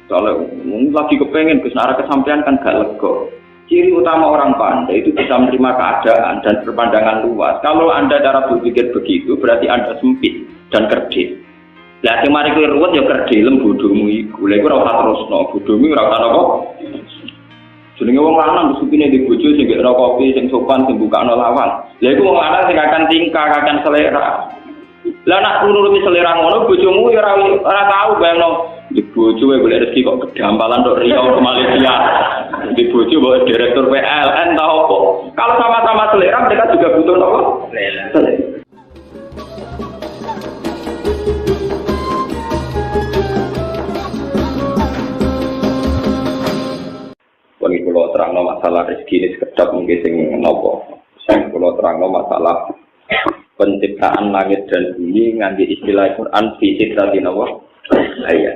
Soalnya lagi kepengen Gus arah kesampaian kan gak lega. Ciri utama orang pandai itu bisa menerima keadaan dan berpandangan luas. Kalau Anda cara berpikir begitu, berarti Anda sempit dan kerdil. Lah sing mari kowe ruwet ya kerdilem bodhomu iku. Lha iku ora usah terusno, bodhomu ora usah napa. Jenenge wong lanang supine di bojo sing gak kopi sing sopan sing bukakno lawang. Lha iku wong lanang sing akan tingkah, akan selera. Lah nak nuruti selera ngono bojomu ya ora tau bayangno di bojo wae golek rezeki kok kedampalan tok Riau ke Malaysia. Di bojo bawa direktur PLN ta opo. Kalau sama-sama selera mereka juga butuh napa? Selera. Wong kula terangno masalah rezeki ini sekedap mungkin sing napa. Sing kula terangno masalah penciptaan langit dan bumi ngangge istilah Quran fi sitratin wa ayat.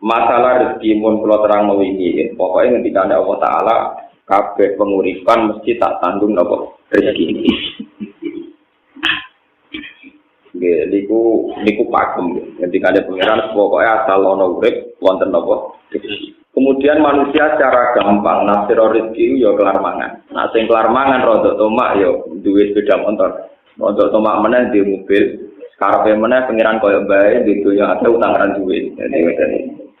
Masalah rezeki mun kula terangno wingi, pokoke ngendika Allah Taala kabeh penguripan mesti tak tanggung napa rezeki. Nggih niku pakem ngendika pangeran pokoke asal ana urip wonten napa rezeki. Kemudian manusia secara gampang nafsir rezeki ya kelar mangan. Nah sing kelar mangan rodok tomak ya duwe sepeda motor. Rodok tomak meneh di mobil. Karepe meneh pengiran koyo bae di dunya ada utang ran duwe.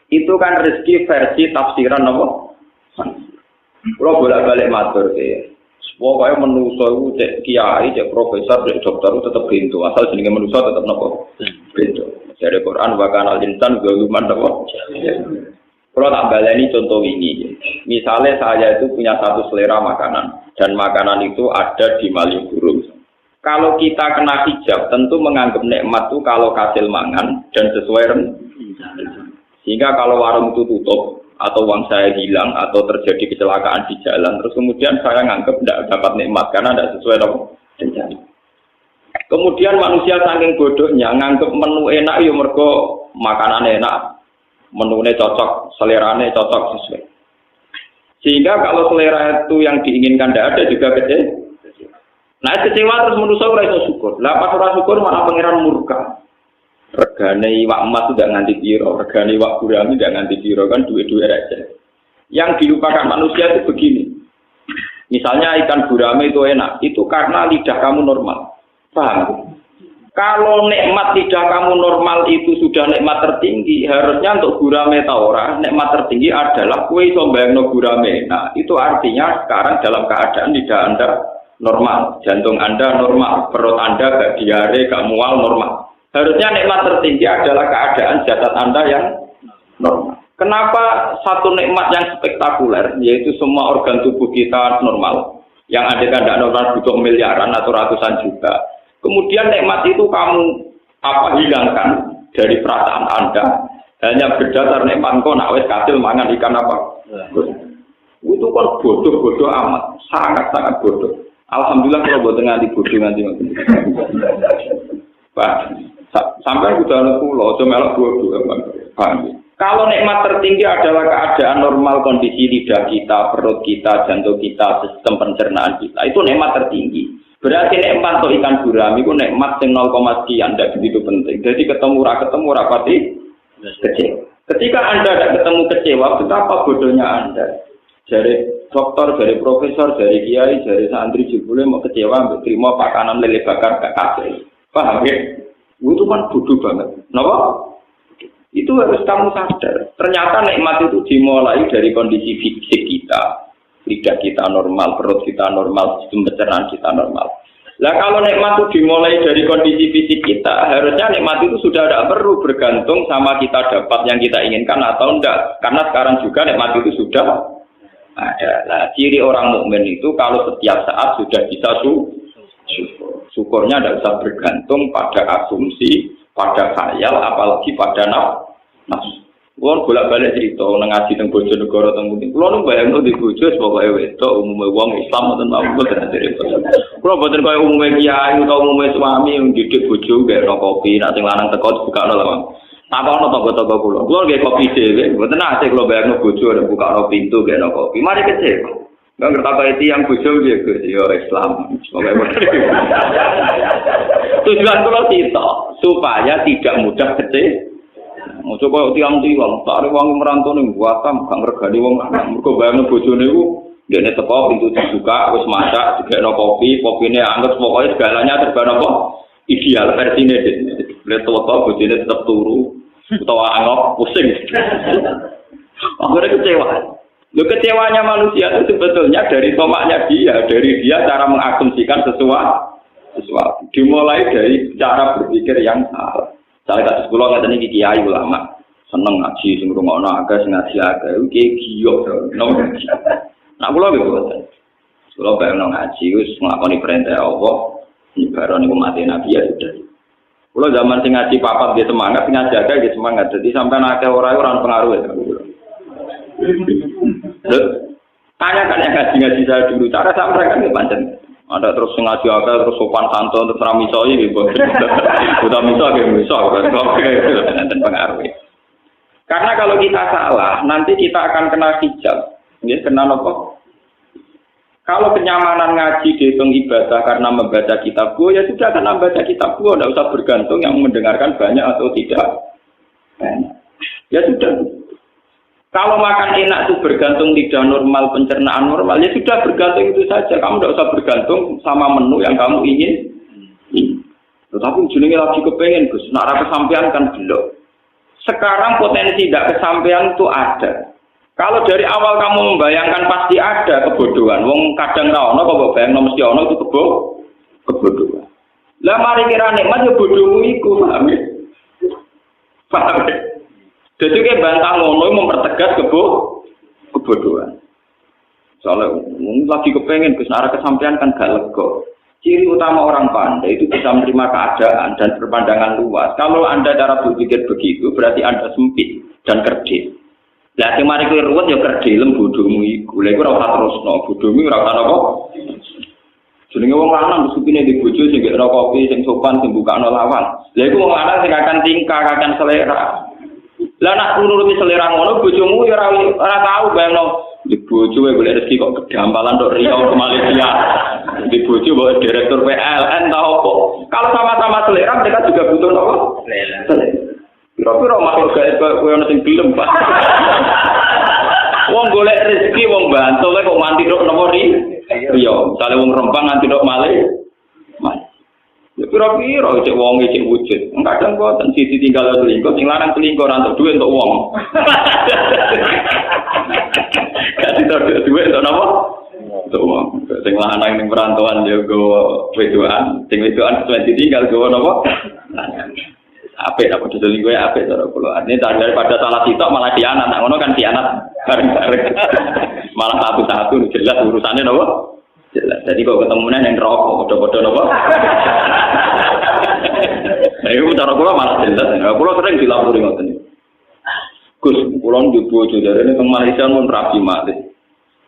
Itu kan rezeki versi tafsiran apa? Kalau bolak-balik matur ya. Pokoke manusa iku cek kiai, cek profesor, cek dokter tetep bento. Asal jenenge manusa tetep napa? Bento. Dari Quran wa kana al-insan zaluman napa? Kalau tak baleni contoh ini, misalnya saya itu punya satu selera makanan dan makanan itu ada di Malioboro. Kalau kita kena hijab, tentu menganggap nikmat itu kalau hasil mangan dan sesuai sehingga kalau warung itu tutup atau uang saya hilang atau terjadi kecelakaan di jalan, terus kemudian saya menganggap tidak dapat nikmat karena tidak sesuai rencana. Kemudian manusia saking bodohnya menganggap menu enak ya mergo makanan enak. Menunya cocok, seleranya cocok sesuai. Sehingga kalau selera itu yang diinginkan tidak ada juga kecewa. Nah kecewa terus manusia ora iso syukur. Lah pas ora syukur malah pangeran murka. Regane iwak emas sudah nganti piro, regane iwak gurami tidak nganti piro kan duit-duit receh. Yang dilupakan manusia itu begini. Misalnya ikan gurame itu enak, itu karena lidah kamu normal. Paham? Kalau nikmat lidah kamu normal itu sudah nikmat tertinggi, harusnya untuk gurame ta ora, nikmat tertinggi adalah kue iso mbayangno gurame. Nah, itu artinya sekarang dalam keadaan lidah Anda normal, jantung Anda normal, perut Anda gak diare, gak mual normal. Harusnya nikmat tertinggi adalah keadaan jasad Anda yang normal. Kenapa satu nikmat yang spektakuler, yaitu semua organ tubuh kita normal, yang ada tidak normal butuh miliaran atau ratusan juta. Kemudian nikmat itu kamu hilangkan dari perasaan Anda hanya berdasar nikmat kok nak wis kasil mangan ikan apa. Itu kan bodoh amat, sangat bodoh. Alhamdulillah kalau boten nganti bodoh nganti ngoten. Pak, sampai kudu kula aja melok bodoh, Pak. Kalau nikmat tertinggi adalah keadaan normal kondisi lidah kita, perut kita, jantung kita, sistem pencernaan kita, itu nikmat tertinggi. Berarti nikmat untuk ikan gurami itu nikmat yang 0, sekian, tidak begitu penting. Jadi ketemu rapati kecewa. Ketika Anda tidak ketemu kecewa, betapa bodohnya Anda. Dari dokter, dari profesor, dari kiai, dari santri jebule mau kecewa, terima pakanan lele bakar gak kasih. Paham ya? Itu kan bodoh banget. Kenapa? Itu harus kamu sadar. Ternyata nikmat itu dimulai dari kondisi fisik kita. Lidah kita normal, perut kita normal, sistem pencernaan kita normal. Lah kalau nikmat itu dimulai dari kondisi fisik kita, harusnya nikmat itu sudah tidak perlu bergantung sama kita dapat yang kita inginkan atau enggak. Karena sekarang juga nikmat itu sudah ada. Nah, ciri orang mukmin itu kalau setiap saat sudah bisa syukur. Syukurnya tidak usah bergantung pada asumsi, pada khayal, apalagi pada nafsu. Kulo bolak-balik cerita nang ngaji teng Bojonegoro teng Puting. Kulo nu bayangno di bojo pokoke wedok umume wong Islam mboten tau boten cerita. Kulo boten kaya umume kiai utawa umume suami yang didik bojo gak kopi, nek sing lanang teko bukakno lawang. Takono tangga-tangga kulo. Kulo nggih kopi dhewe, mboten ate kulo bayangno bojo nek bukakno pintu gak kopi. Mari kecewa. Enggak ngerti apa yang bojo piye Gus yo Islam. Pokoke boten. Tujuan kulo kita supaya tidak mudah kecewa. Ojo koyo tiang-tiang, tak wong merantau ning Batam, gak ngregani wong lanang. Mergo bayangno bojone iku dene teko pintu dibuka wis masak, digekno kopi, kopine anget pokoknya segalanya serba apa? Ideal versine dene. Lihat toko bojone tetep turu utawa angop pusing. Akhirnya kecewa. Kecewanya manusia itu sebetulnya dari tomaknya dia, dari dia cara mengasumsikan sesuatu. Dimulai dari cara berpikir yang salah. Salah satu sekolah nggak tadi kiai ulama seneng ngaji, sing ngrungokno agak sing ngaji agak, kiai giyok, nah pulau gitu. Pulau bayang ngaji, wis nglakoni perintah Allah, nyebaron iku mati Nabi ya sudah. Pulau zaman sing ngaji papat dia semangat, sing ngaji agak dia semangat. Jadi sampai nakal orang pengaruh ya. Tanyakan yang ngaji saya dulu, cara saya mereka nggak pancen. Ada terus ngaji agak, terus sopan santun, terus ramisoi gitu. Udah misal, dan pengaruh. Karena kalau kita salah, nanti kita akan kena hijab. Ini kena apa? Kalau kenyamanan ngaji dihitung ibadah karena membaca kitab gua, ya sudah karena membaca kitab gua, tidak usah bergantung yang mendengarkan banyak atau tidak. Ya sudah. Kalau makan enak itu bergantung tidak normal, pencernaan normal, ya sudah bergantung itu saja. Kamu tidak usah bergantung sama menu yang kamu ingin. Tetapi jenenge lagi kepengen, Gus. Nak ra kesampean kan belum. Sekarang potensi tidak kesampean itu ada. Kalau dari awal kamu membayangkan pasti ada kebodohan. Wong kadang ra ono kok bayangno mesti ono itu kebodohan. Lah mari kira nikmat ya bodohmu iku, paham ya? Paham ya? Jadi kayak bantah ngono mempertegas kebodohan. Soalnya lagi kepengen kesana kesampaian kan gak lega. Ciri utama orang pandai itu bisa menerima keadaan dan berpandangan luas. Kalau Anda cara berpikir begitu, berarti Anda sempit dan kerdil. Lah sing mari kowe ruwet ya kerdilem bodohmu iku. Lha iku ora usah terusno, bodohmu ora usah apa. Jenenge wong lanang supine di bojo sing gek kopi sing sopan sing bukakno lawang. Lha iku wong lanang sing akan tingkah, akan selera. Lah nak nuruti selera ngono bojomu ya ora tau bayangno di bojo wae golek rezeki kok kedampalan tok Riau ke Malaysia. Di bojo bawa direktur PLN tau apa. Kalau sama-sama selera mereka juga butuh apa? Selera. Kira-kira makhluk gaib kowe ono sing gelem, Pak. Wong golek rezeki wong bantu kok nganti tok napa Riau. Misale wong Rempang nganti tok Malaysia. Ya pira-pira cek wong cek wujud. Kadang boten sisi tinggal selingkuh, sing lanang selingkuh ora entuk duit untuk wong. Kasih duit untuk napa? Untuk wong. Sing lanang ning perantauan ya go wedoan, sing wedoan sing tinggal go napa? Apik apa selingkuh ya apik cara kula. Artine daripada salah sitok malah dianat. Nah, ngono kan dianat bareng-bareng. Malah satu-satu jelas urusannya napa? Jelas. Jadi kalau ketemunya yang rokok, bodoh-bodoh apa? Nah, itu cara kula malah jelas. Kula sering dilapori ngoten. Gus, kula njobo jare nek teng Malaysia mun rabi mati.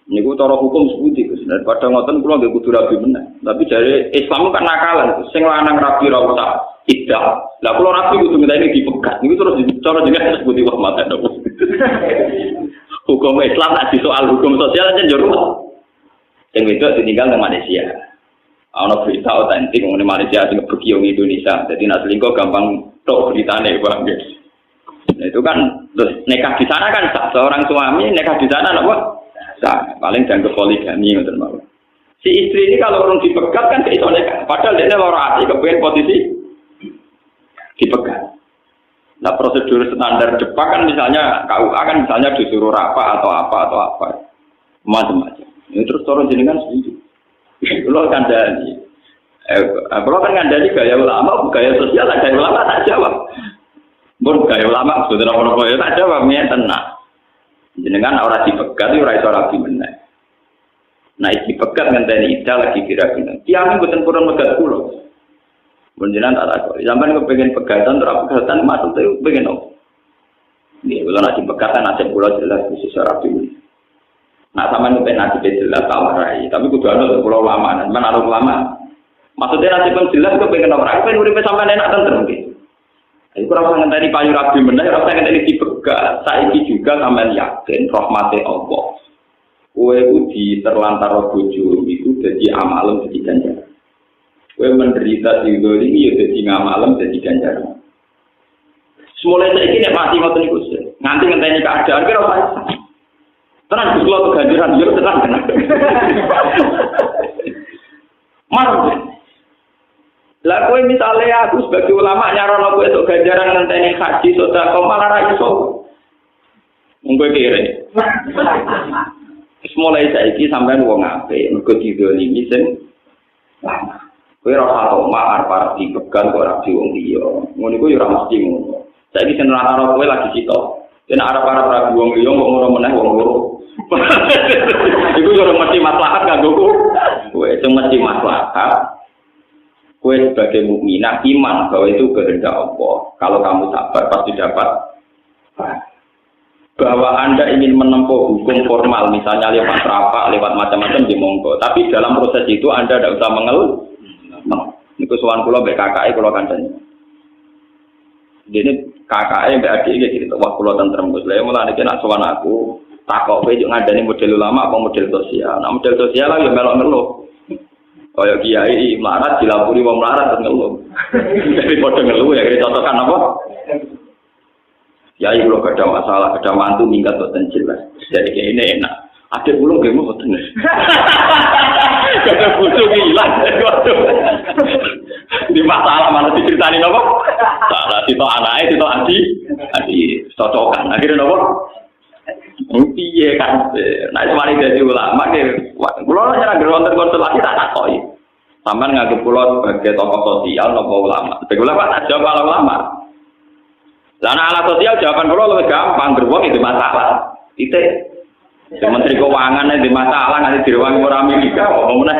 Niku cara hukum sepundi Gus. Daripada ngoten kula nggih kudu rabi meneh. Tapi jare Islam kan nakalan. Sing lanang rabi ra usah iddah. Lah kula rabi kudu ngenteni dipegat. Niku terus cara jenenge sepundi wah mate. Hukum Islam nak di soal hukum sosial aja jero. Yang itu ditinggal di Malaysia. Ada berita otentik mengenai Malaysia yang pergi ke Indonesia. Jadi nak selingkuh gampang tok beritanya, Bang. Nah, itu kan terus nikah di sana kan seorang suami nikah di sana apa? Paling jangan poligami ngoten mawon. Si istri ini kalau orang dipegat kan iso nikah. Padahal dia lara ati kepengen posisi dipegat. Nah, prosedur standar Jepang kan misalnya KUA kan misalnya disuruh apa atau apa. Macam-macam. Ini terus turun jenengan setuju. Kalau kandani, kalau kan kandani gaya ulama, gaya sosial, gaya ulama tak jawab. Bon gaya ulama sudah apa-apa ya tak jawab, ya tenang. Jenengan orang dipegat, orang itu rapi menang. Nah dipegat ngenteni ida lagi kira-kira. Tiang ini bukan kurang megat pulau. Bon jenengan tak tahu. Zaman kepengen pegatan, terus pegatan masuk tu pengen apa? Ini kalau nak dipegatan nasib pulau jelas khusus rapi menang. Nah sama itu nasib jelas tawarai, tapi kudu ada pulau lama, dan mana ada lama. Maksudnya nasib pun jelas itu pengen orang, pengen urip sampai enak tentu gitu. Jadi kurang sangat tadi payu rabi benar, kurang sangat tadi dipegat. Saiki juga sampai yakin rahmati Allah. Kue di terlantar bojo itu jadi amalem jadi ganjaran. Kue menderita di ini ya jadi ngamalem jadi ganjaran. Semulai saiki nek mati ngoten niku nganti ngenteni keadaan kira ora iso. Tenan Gus kula keganjaran yo tenan. Mar. Lah kowe misale aku sebagai ulama nyarono kowe esuk ganjaran ngenteni haji sedekah malah ra iso. Monggo kire. Semulai saiki sampean wong apik mergo didolimi sing lama. Kowe ora usah omah arep dipegang kok ora di wong liya. Ngono iku yo ora mesti ngono. Saiki sing ora karo kowe lagi cita. Yen arep-arep ra wong liya kok ngono meneh wong loro. Iku yo ora mesti maslahat kanggo kowe. Sing mesti maslahat kowe sebagai mukminah iman bahwa itu kehendak Allah. Kalau kamu sabar pasti dapat. Bahwa Anda ingin menempuh hukum formal, misalnya lewat rapat, lewat macam-macam di monggo. Tapi dalam proses itu Anda tidak usah mengeluh. Ini kesuwan kula mbek kakake kula kancane. Dene kakake mbek adike cerita wah kula tentrem Gus. Lah mulane nek sowan aku takok kowe yo ngandani model ulama apa model sosial. Nah model sosial yo melok ngeluh. Kaya kiai melarat dilapuri wong melarat ngeluh. Jadi padha ngeluh ya kira cocokan apa? Ya ibu gak ada masalah, ada mantu minggat boten jelas. Jadi kayak ini enak. Adik bulu gak mau boten. Gak ada butuh hilang. Di masalah malah diceritain apa? Salah itu anaknya, itu adi cocokan. Akhirnya apa? Iya kan. Nah cuma jadi ulama. Kalau nyerang geronter konsultasi tak takoi. Sampai ngagep pulau sebagai tokoh sosial, tokoh ulama. Sebagai ulama tak jawab kalau ulama. Lana ala sosial jawaban kula lebih gampang, beruang itu masalah. Itu Menteri Keuangan itu masalah nanti di ruang Amerika, ngomongnya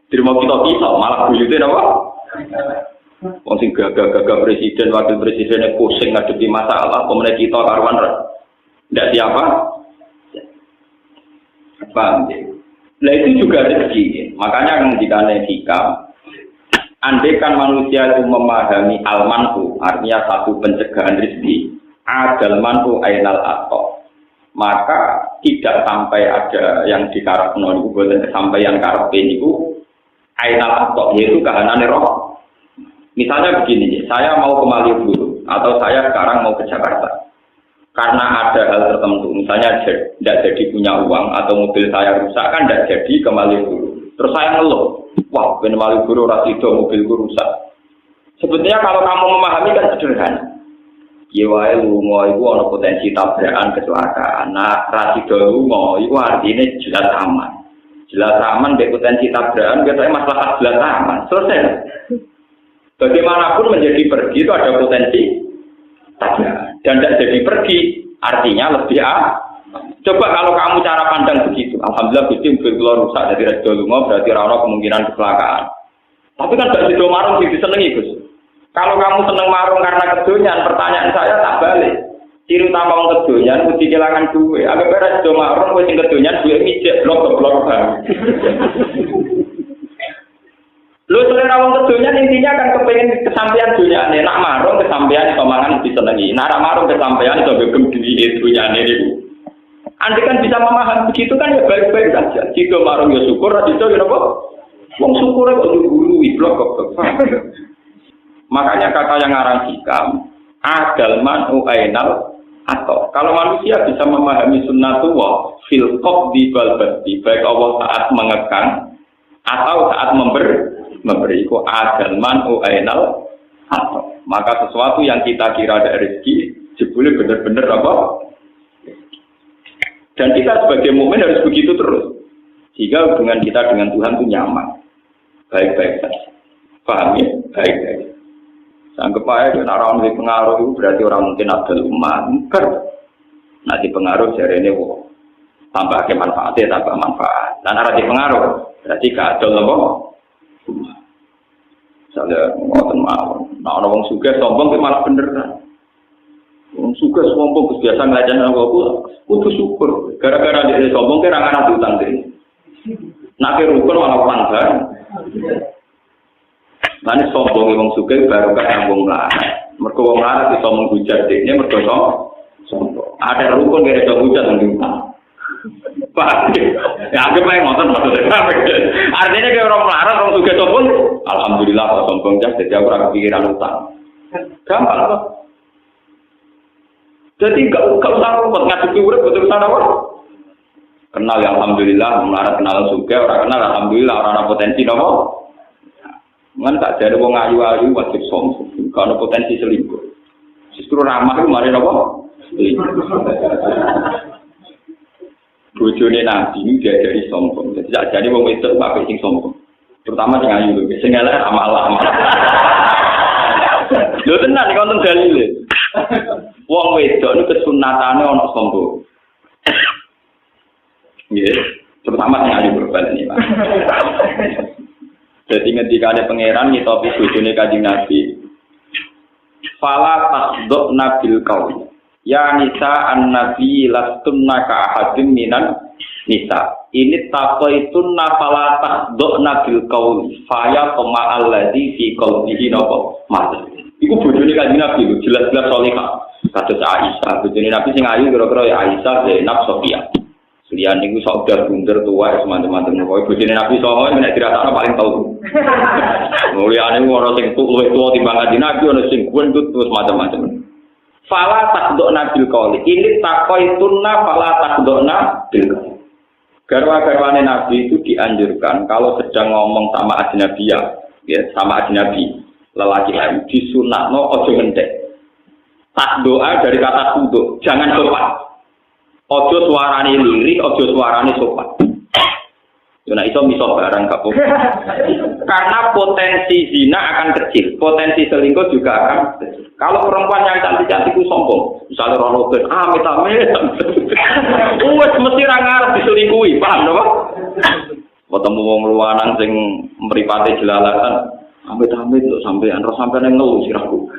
di rumah kita malah buyutnya apa? Wong sing gagah presiden, wakil presidennya pusing ngadepi masalah, pemenang kita karuan tidak siapa? Paham ya? Nah itu juga rezeki, makanya ketika hikam. Andaikan manusia itu memahami al-manhu, artinya satu pencegahan rezeki, adal manhu ainal ato, maka tidak sampai ada yang dikarepno niku boten kesampaian karepe niku ainal ato, yaitu kahanane roh. Misalnya begini, saya mau ke Malioboro atau saya sekarang mau ke Jakarta. Karena ada hal tertentu, misalnya tidak jadi punya uang atau mobil saya rusak kan tidak jadi ke Malioboro. Terus saya ngeluh, wah, ben Malioboro ora sida mobilku rusak. Sebetulnya kalau kamu memahami kan sederhana. Ya wae lunga iku ana potensi tabrakan kecelakaan. Nah, ra sida lunga iku artine jelas aman. Jelas aman mek potensi tabrakan ketake masalah jelas aman. Selesai. Bagaimanapun menjadi pergi itu ada potensi tabrakan. Dan tidak jadi pergi artinya lebih Coba kalau kamu cara pandang begitu, alhamdulillah Gusti mobil kula rusak dari redo lunga berarti ora ana kemungkinan kecelakaan. Tapi kan gak sido marung sing disenengi, Gus. Kalau kamu seneng marung karena kedonyan, pertanyaan saya tak balik. Ciri utama wong kedonyan kudu kehilangan duit. Aga ora sido marung kowe sing kedonyan duwe mijek blok-blok bang. Lu selera wong kedonyan intinya kan kepengin kesampaian dunyane. Nak marung kesampaian iso mangan disenengi. Nak marung kesampaian iso gegem duit dunyane niku. Anda kan bisa memahami begitu kan ya baik-baik saja. Jika marung ya syukur, jika ya apa? Wong syukur kok dulu blok kok. Makanya kata yang ngarang hikam, adal man'u ainal atau kalau manusia bisa memahami sunnatullah fil qabdi bal badi, baik Allah saat mengekang atau saat memberi kok adal man'u ainal atau maka sesuatu yang kita kira ada rezeki jebule benar-benar apa? Dan kita sebagai mukmin harus begitu terus. Sehingga hubungan kita dengan Tuhan itu nyaman. Baik-baik saja. Paham ya? Baik-baik. Anggap aja dengan orang yang pengaruh itu berarti orang mungkin ada umat. Nanti pengaruh jari ini tambah ke manfaatnya, tambah manfaat. Dan arah di pengaruh berarti gak ada loh. Misalnya ngotot mau. Nah orang suka sombong itu malah bener kan. Wong suka sombong biasa ngelajan aku kudu syukur. Gara-gara dia sombong kira anak utang diri. Nak rukun malah pangkat. Nanti sombong wong suka baru kan wong larat. Mergo wong larat iso menghujat dene mergo sombong. Ada rukun kira iso hujat nang utang. Pak, ya anggap aja ngotot maksudnya. Artinya kayak orang larat wong suka sombong. Alhamdulillah kok sombong jadi aku ora kepikiran utang. Gampang kok. Jadi gak usah ruwet ngadepi urip betul sana apa? Kenal ya alhamdulillah, melarat kenal juga, orang kenal alhamdulillah, orang ada potensi nopo. Kan tak jadi wong ayu-ayu wajib sombong, kalau potensi selingkuh. Justru ramah itu mari nopo. Bojone Nabi ini dia dari sombong. Jadi tak jadi wong itu pakai sing sombong. Terutama sing ayu lho, sing elek amal-amal. Lho tenan iki wonten dalile. Wong wedok niku kesunatane ana sombong. Nggih, terutama sing ayu berbalik iki, Pak. Jadi ketika ada pangeran ngitopi bojone Kanjeng Nabi. Fala tasduk nabil qaul. Ya nisa an-nabi lastunna ka ahadin minan nisa. Ini taqaitunna fala tasduk nabil qaul. Faya tama alladzi fi qalbihi napa? Mas. Iku bojone Kanjeng Nabi jelas-jelas salihah. Kados Aisyah, bojone Nabi sing ayu kira-kira ya Aisyah, Zainab, Sofia. Lian niku saudara bunder tua teman-teman pokoke bojone Nabi sallallahu nek dirasakno paling tau. Mulyane ora sing luwih tuwa timbang Kanjeng Nabi ana sing gendut terus macam-macam. Fala takdona bil qauli. Ini taqaitunna fala takdona bil qauli. Garwa-garwane Nabi itu dianjurkan kalau sedang ngomong sama ajnabiyah, ya sama ajnabi, lelaki lain disunatno aja ngendek. Tak doa dari kata tunduk, jangan sopan. Ojo suarane lirik, ojo suarane sopan. Yo nek iso miso barang gak apa-apa. Karena potensi zina akan kecil, potensi selingkuh juga akan kecil. Kalau perempuan yang cantik-cantik itu sombong, misalnya Ronaldo, amit-amit. Wes mesti ra ngarep diselingkuhi, paham to, ketemu wong luwanan sing mripate jelalatan, amit-amit kok sampean ngeluh sirahku.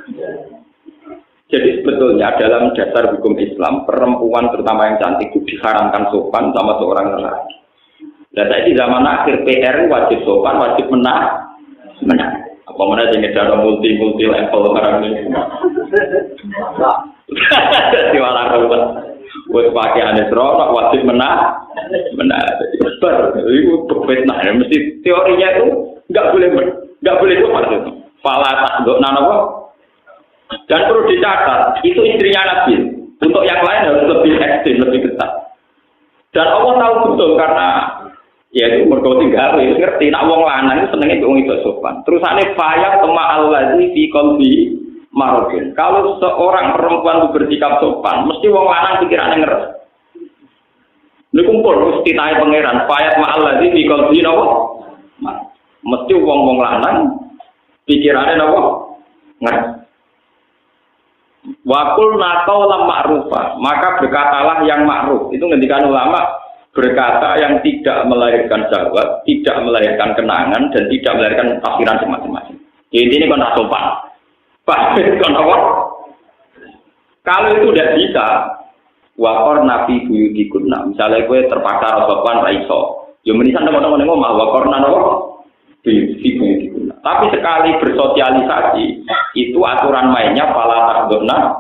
Jadi sebetulnya dalam dasar hukum Islam, perempuan terutama yang cantik itu diharamkan sopan sama seorang lelaki. Dan di zaman akhir PR wajib sopan, wajib menang. Apa mana yang ada multi level orang ini? Di mana ruwet? Buat pakai anesrol, wajib menang. Itu berfitnah. Mesti teorinya itu nggak boleh sopan itu. Fala takdok nanawa. Dan perlu dicatat, itu istrinya Nabi. Untuk yang lain harus lebih ekstrim, lebih ketat. Dan Allah tahu betul karena ya itu mergo tinggal ngerti nak wong lanang itu senenge wong itu sopan. Terusane faya kama allazi fi qalbi marudin. Kalau seorang perempuan itu bersikap sopan, mesti wong lanang pikirane ngeres. Niku kumpul mesti tae pangeran faya kama allazi fi qalbi napa? Mesti wong-wong lanang pikirane napa? Ngeres. Wakul nakau lam ma'rufah, maka berkatalah yang ma'ruf. Itu ngendikan ulama, berkata yang tidak melahirkan jawab, tidak melahirkan kenangan, dan tidak melahirkan tafsiran semacam-macam. Ini kan sopan. Kalau itu tidak bisa, wakor nabi buyutikuna. Misalnya gue terpaksa sopan raiso, ya menisan teman-teman ngomong wakor nano buyutikuna. Tapi sekali bersosialisasi, itu aturan mainnya pala takdona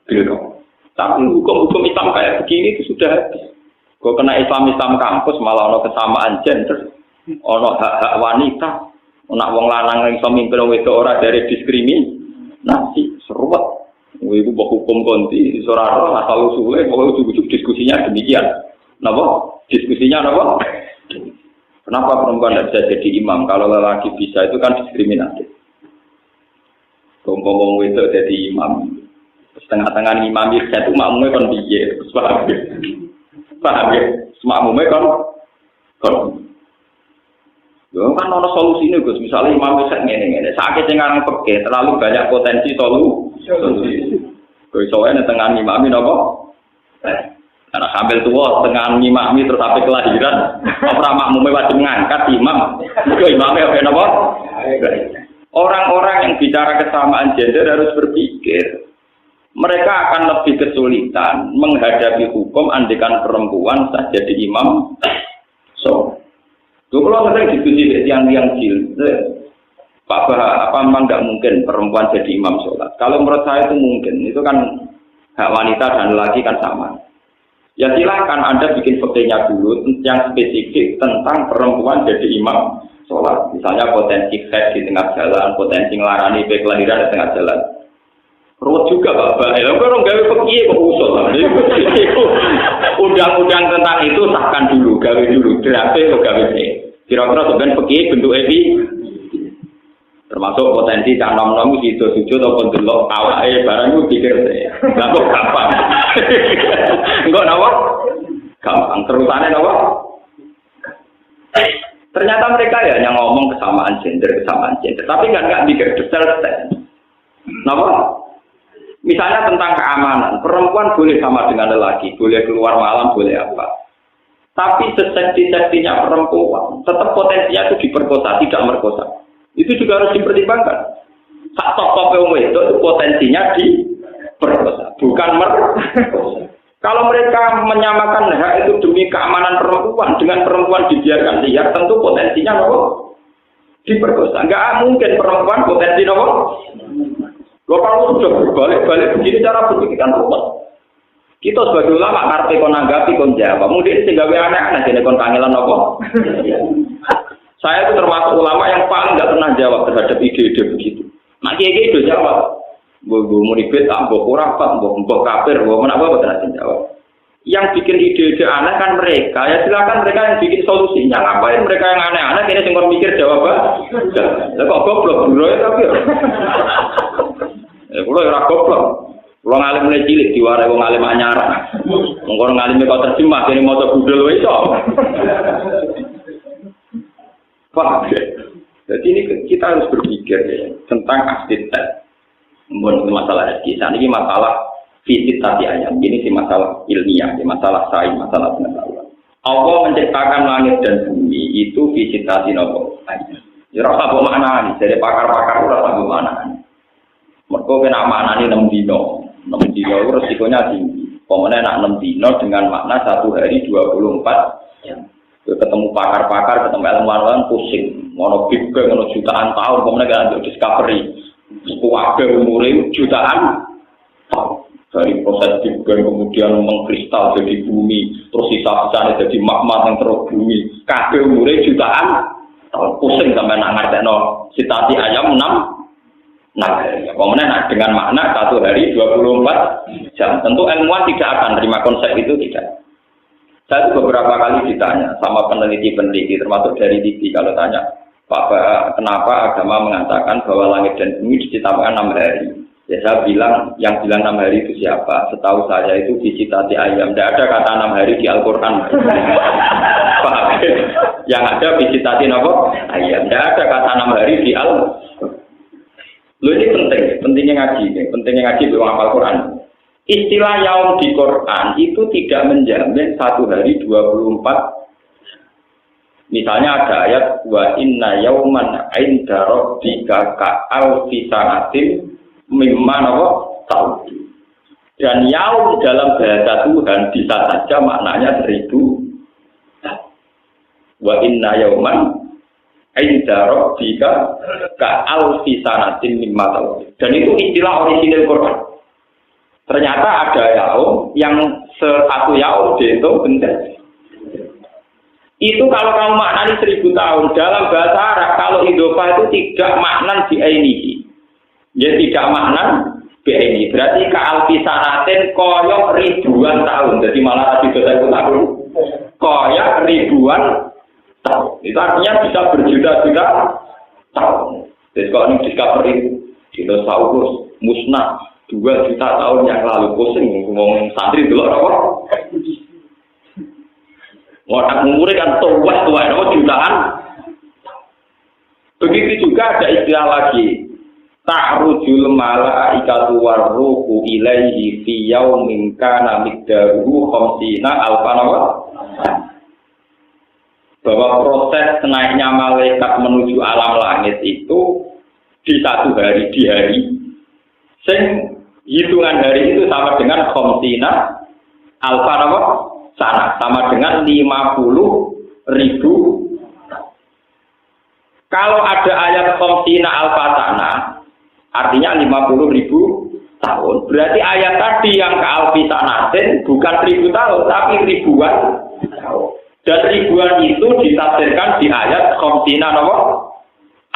bilko. Tapi hukum-hukum Islam kayak begini itu sudah habis. Kok kena Islam kampus malah ono kesamaan gender, ono hak-hak wanita, ono wong lanang yang iso mimpin wedok ora dari diskriminasi, seruat. Iku mbok hukum konti, ora asal usule, pokoke ujug-ujug diskusinya demikian. Napa? Diskusinya napa? Kenapa perempuan tidak bisa jadi imam? Kalau lelaki bisa, itu kan diskriminatif. Ngomong itu jadi imam. Setengah-tengah imam itu satu makmumnya kan biye. Paham ya? Makmumnya kan. Kan ada solusi ini, Gus. Misalnya imam itu ngene-ngene. Sakit yang pergi, terlalu banyak potensi solusi. Gue soalnya tengah imam ini apa? Karena sambil tua tengah ngimami terus sampai kelahiran, apa makmumnya wajib mengangkat imam, itu imamnya apa? Orang-orang yang bicara kesamaan gender harus berpikir, mereka akan lebih kesulitan menghadapi hukum andikan perempuan saja jadi imam. So, kalau kita diskusi yang jil, Pak Bah, apa memang nggak mungkin perempuan jadi imam sholat? Kalau menurut saya itu mungkin, itu kan hak wanita dan lelaki kan sama. Ya silakan Anda bikin fotonya dulu yang spesifik tentang perempuan jadi imam sholat. Misalnya potensi head di tengah jalan, potensi ngelarani kelahiran di tengah jalan. Ruwet juga Bapak. Lah kok orang gawe piye kok usul. Undang-undang tentang itu sahkan dulu, gawe dulu. Draft kok gawe sih. Kira-kira sampean piye bentuk epi termasuk potensi cah nom-nom itu sujud ataupun delok awake barang itu pikir saya. Lah kok gampang. Enggak napa? Gampang terusane napa? Ternyata mereka ya hanya ngomong kesamaan gender, tapi nggak mikir detail-detail. Napa? Misalnya tentang keamanan, perempuan boleh sama dengan lelaki, boleh keluar malam, boleh apa. Tapi seseksi-seksinya perempuan, tetap potensinya itu diperkosa, tidak merkosa. Itu juga harus dipertimbangkan. Sak top itu potensinya diperkosa, bukan merkosa. Kalau mereka menyamakan hak itu demi keamanan perempuan, dengan perempuan dibiarkan liar, tentu potensinya nopo diperkosa. Enggak mungkin perempuan potensi nopo. Kalau sudah berbalik-balik begini cara berpikir kan ruwet. Kita sebagai ulama ngerti kon nanggapi kon jawab. Mungkin sing gawe aneh-aneh dene kon kangelan nopo. Saya itu termasuk ulama yang paling nggak pernah jawab terhadap ide-ide begitu. Nah, kiai itu jawab. Mbok munibet, mbok kurafat, mbok kafir, mbok menapa boten jawab. Yang bikin ide-ide aneh kan mereka. Ya silakan mereka yang bikin solusinya. Ngapain mereka yang aneh-aneh kene sing kon mikir jawaban. Lah kok goblok bro ya tapi. Kulo ora goblok. Kulo ngalim mulai cilik diwarai wong alim anyar. Monggo ngalim kok terjemah kene maca budal wae iso. Paham ya? Jadi ini kita harus berpikir ya, tentang arsitek. Bukan masalah kisah, ini masalah visitasi ayam. Ini sih masalah ilmiah, masalah sains, masalah pengetahuan. Allah menciptakan langit dan bumi itu visitasi nopo ayam. Ya rasa bermakna nih, jadi pakar-pakar rasa bermakna. Mereka kena makna ini 6 dino itu resikonya tinggi. Pemenang nak 6 dino dengan makna 1 hari 24 jam. Ketemu pakar-pakar, ketemu ilmuwan pusing. Mono Big Bang, mono jutaan tahun, kemudian ada discovery. Kuwabe umurnya jutaan tahun. Dari proses Big Bang kemudian mengkristal jadi bumi, terus sisa-sisanya jadi magma yang terus bumi. Kabeh umurnya jutaan tahun. Pusing sampai nak ngerti sitasi ayam 6 hari. Kemudian dengan makna 1 hari 24 jam. Tentu ilmuwan tidak akan terima konsep itu, tidak. Saya itu beberapa kali ditanya sama peneliti-peneliti, termasuk dari TV, kalau tanya, Pak, kenapa agama mengatakan bahwa langit dan bumi diciptakan 6 hari? Ya saya bilang, yang bilang 6 hari itu siapa? Setahu saya itu visitasi ayam. Tidak ada kata 6 hari di Al-Quran. Pak, yang ada visitasi apa? Ayam. Tidak ada kata 6 hari di Al-Quran. Loh ini pentingnya ngaji di Al-Quran. Istilah yaum di Quran itu tidak menjamin 1 hari 24. Misalnya ada ayat wa inna yauman 'inda rabbika ka'alfi sanatin mimman tahun. Dan yaum dalam bahasa Tuhan bisa saja maknanya 1000 tahun. Wa inna yauman 'inda rabbika ka'alfi sanatin mimman tahun. Dan itu istilah orisinil Quran. Ternyata ada yaum yang 1 yaum dihitung benar. Itu kalau kamu maknani 1000 tahun dalam bahasa Arab, kalau idhofah itu tidak maknan di ainihi. Ya tidak maknan di ainihi. Berarti ka'alfi sanatin koyok ribuan tahun. Jadi malah tadi dosa tahun. Koyok ribuan tahun. Itu artinya bisa berjuta-juta tahun. Jadi kalau ini discovery dinosaurus musnah 2 juta tahun yang lalu, pusing ngomong santri dulu apa? Orang umurnya kan tua jutaan. Begitu juga ada istilah lagi. Ta'rujul malaikatu warruhu ilaihi fi yaumin kana miqdaruhu 50 alfan. Bahwa proses naiknya malaikat menuju alam langit itu di 1 hari, di hari. Hitungan hari itu sama dengan khamsina alfa sana, sama dengan 50.000. Kalau ada ayat khamsina alfa sana, artinya 50.000 tahun. Berarti ayat tadi yang ke alfi sanatin bukan 1000 tahun, tapi ribuan tahun. Dan ribuan itu ditafsirkan di ayat khamsina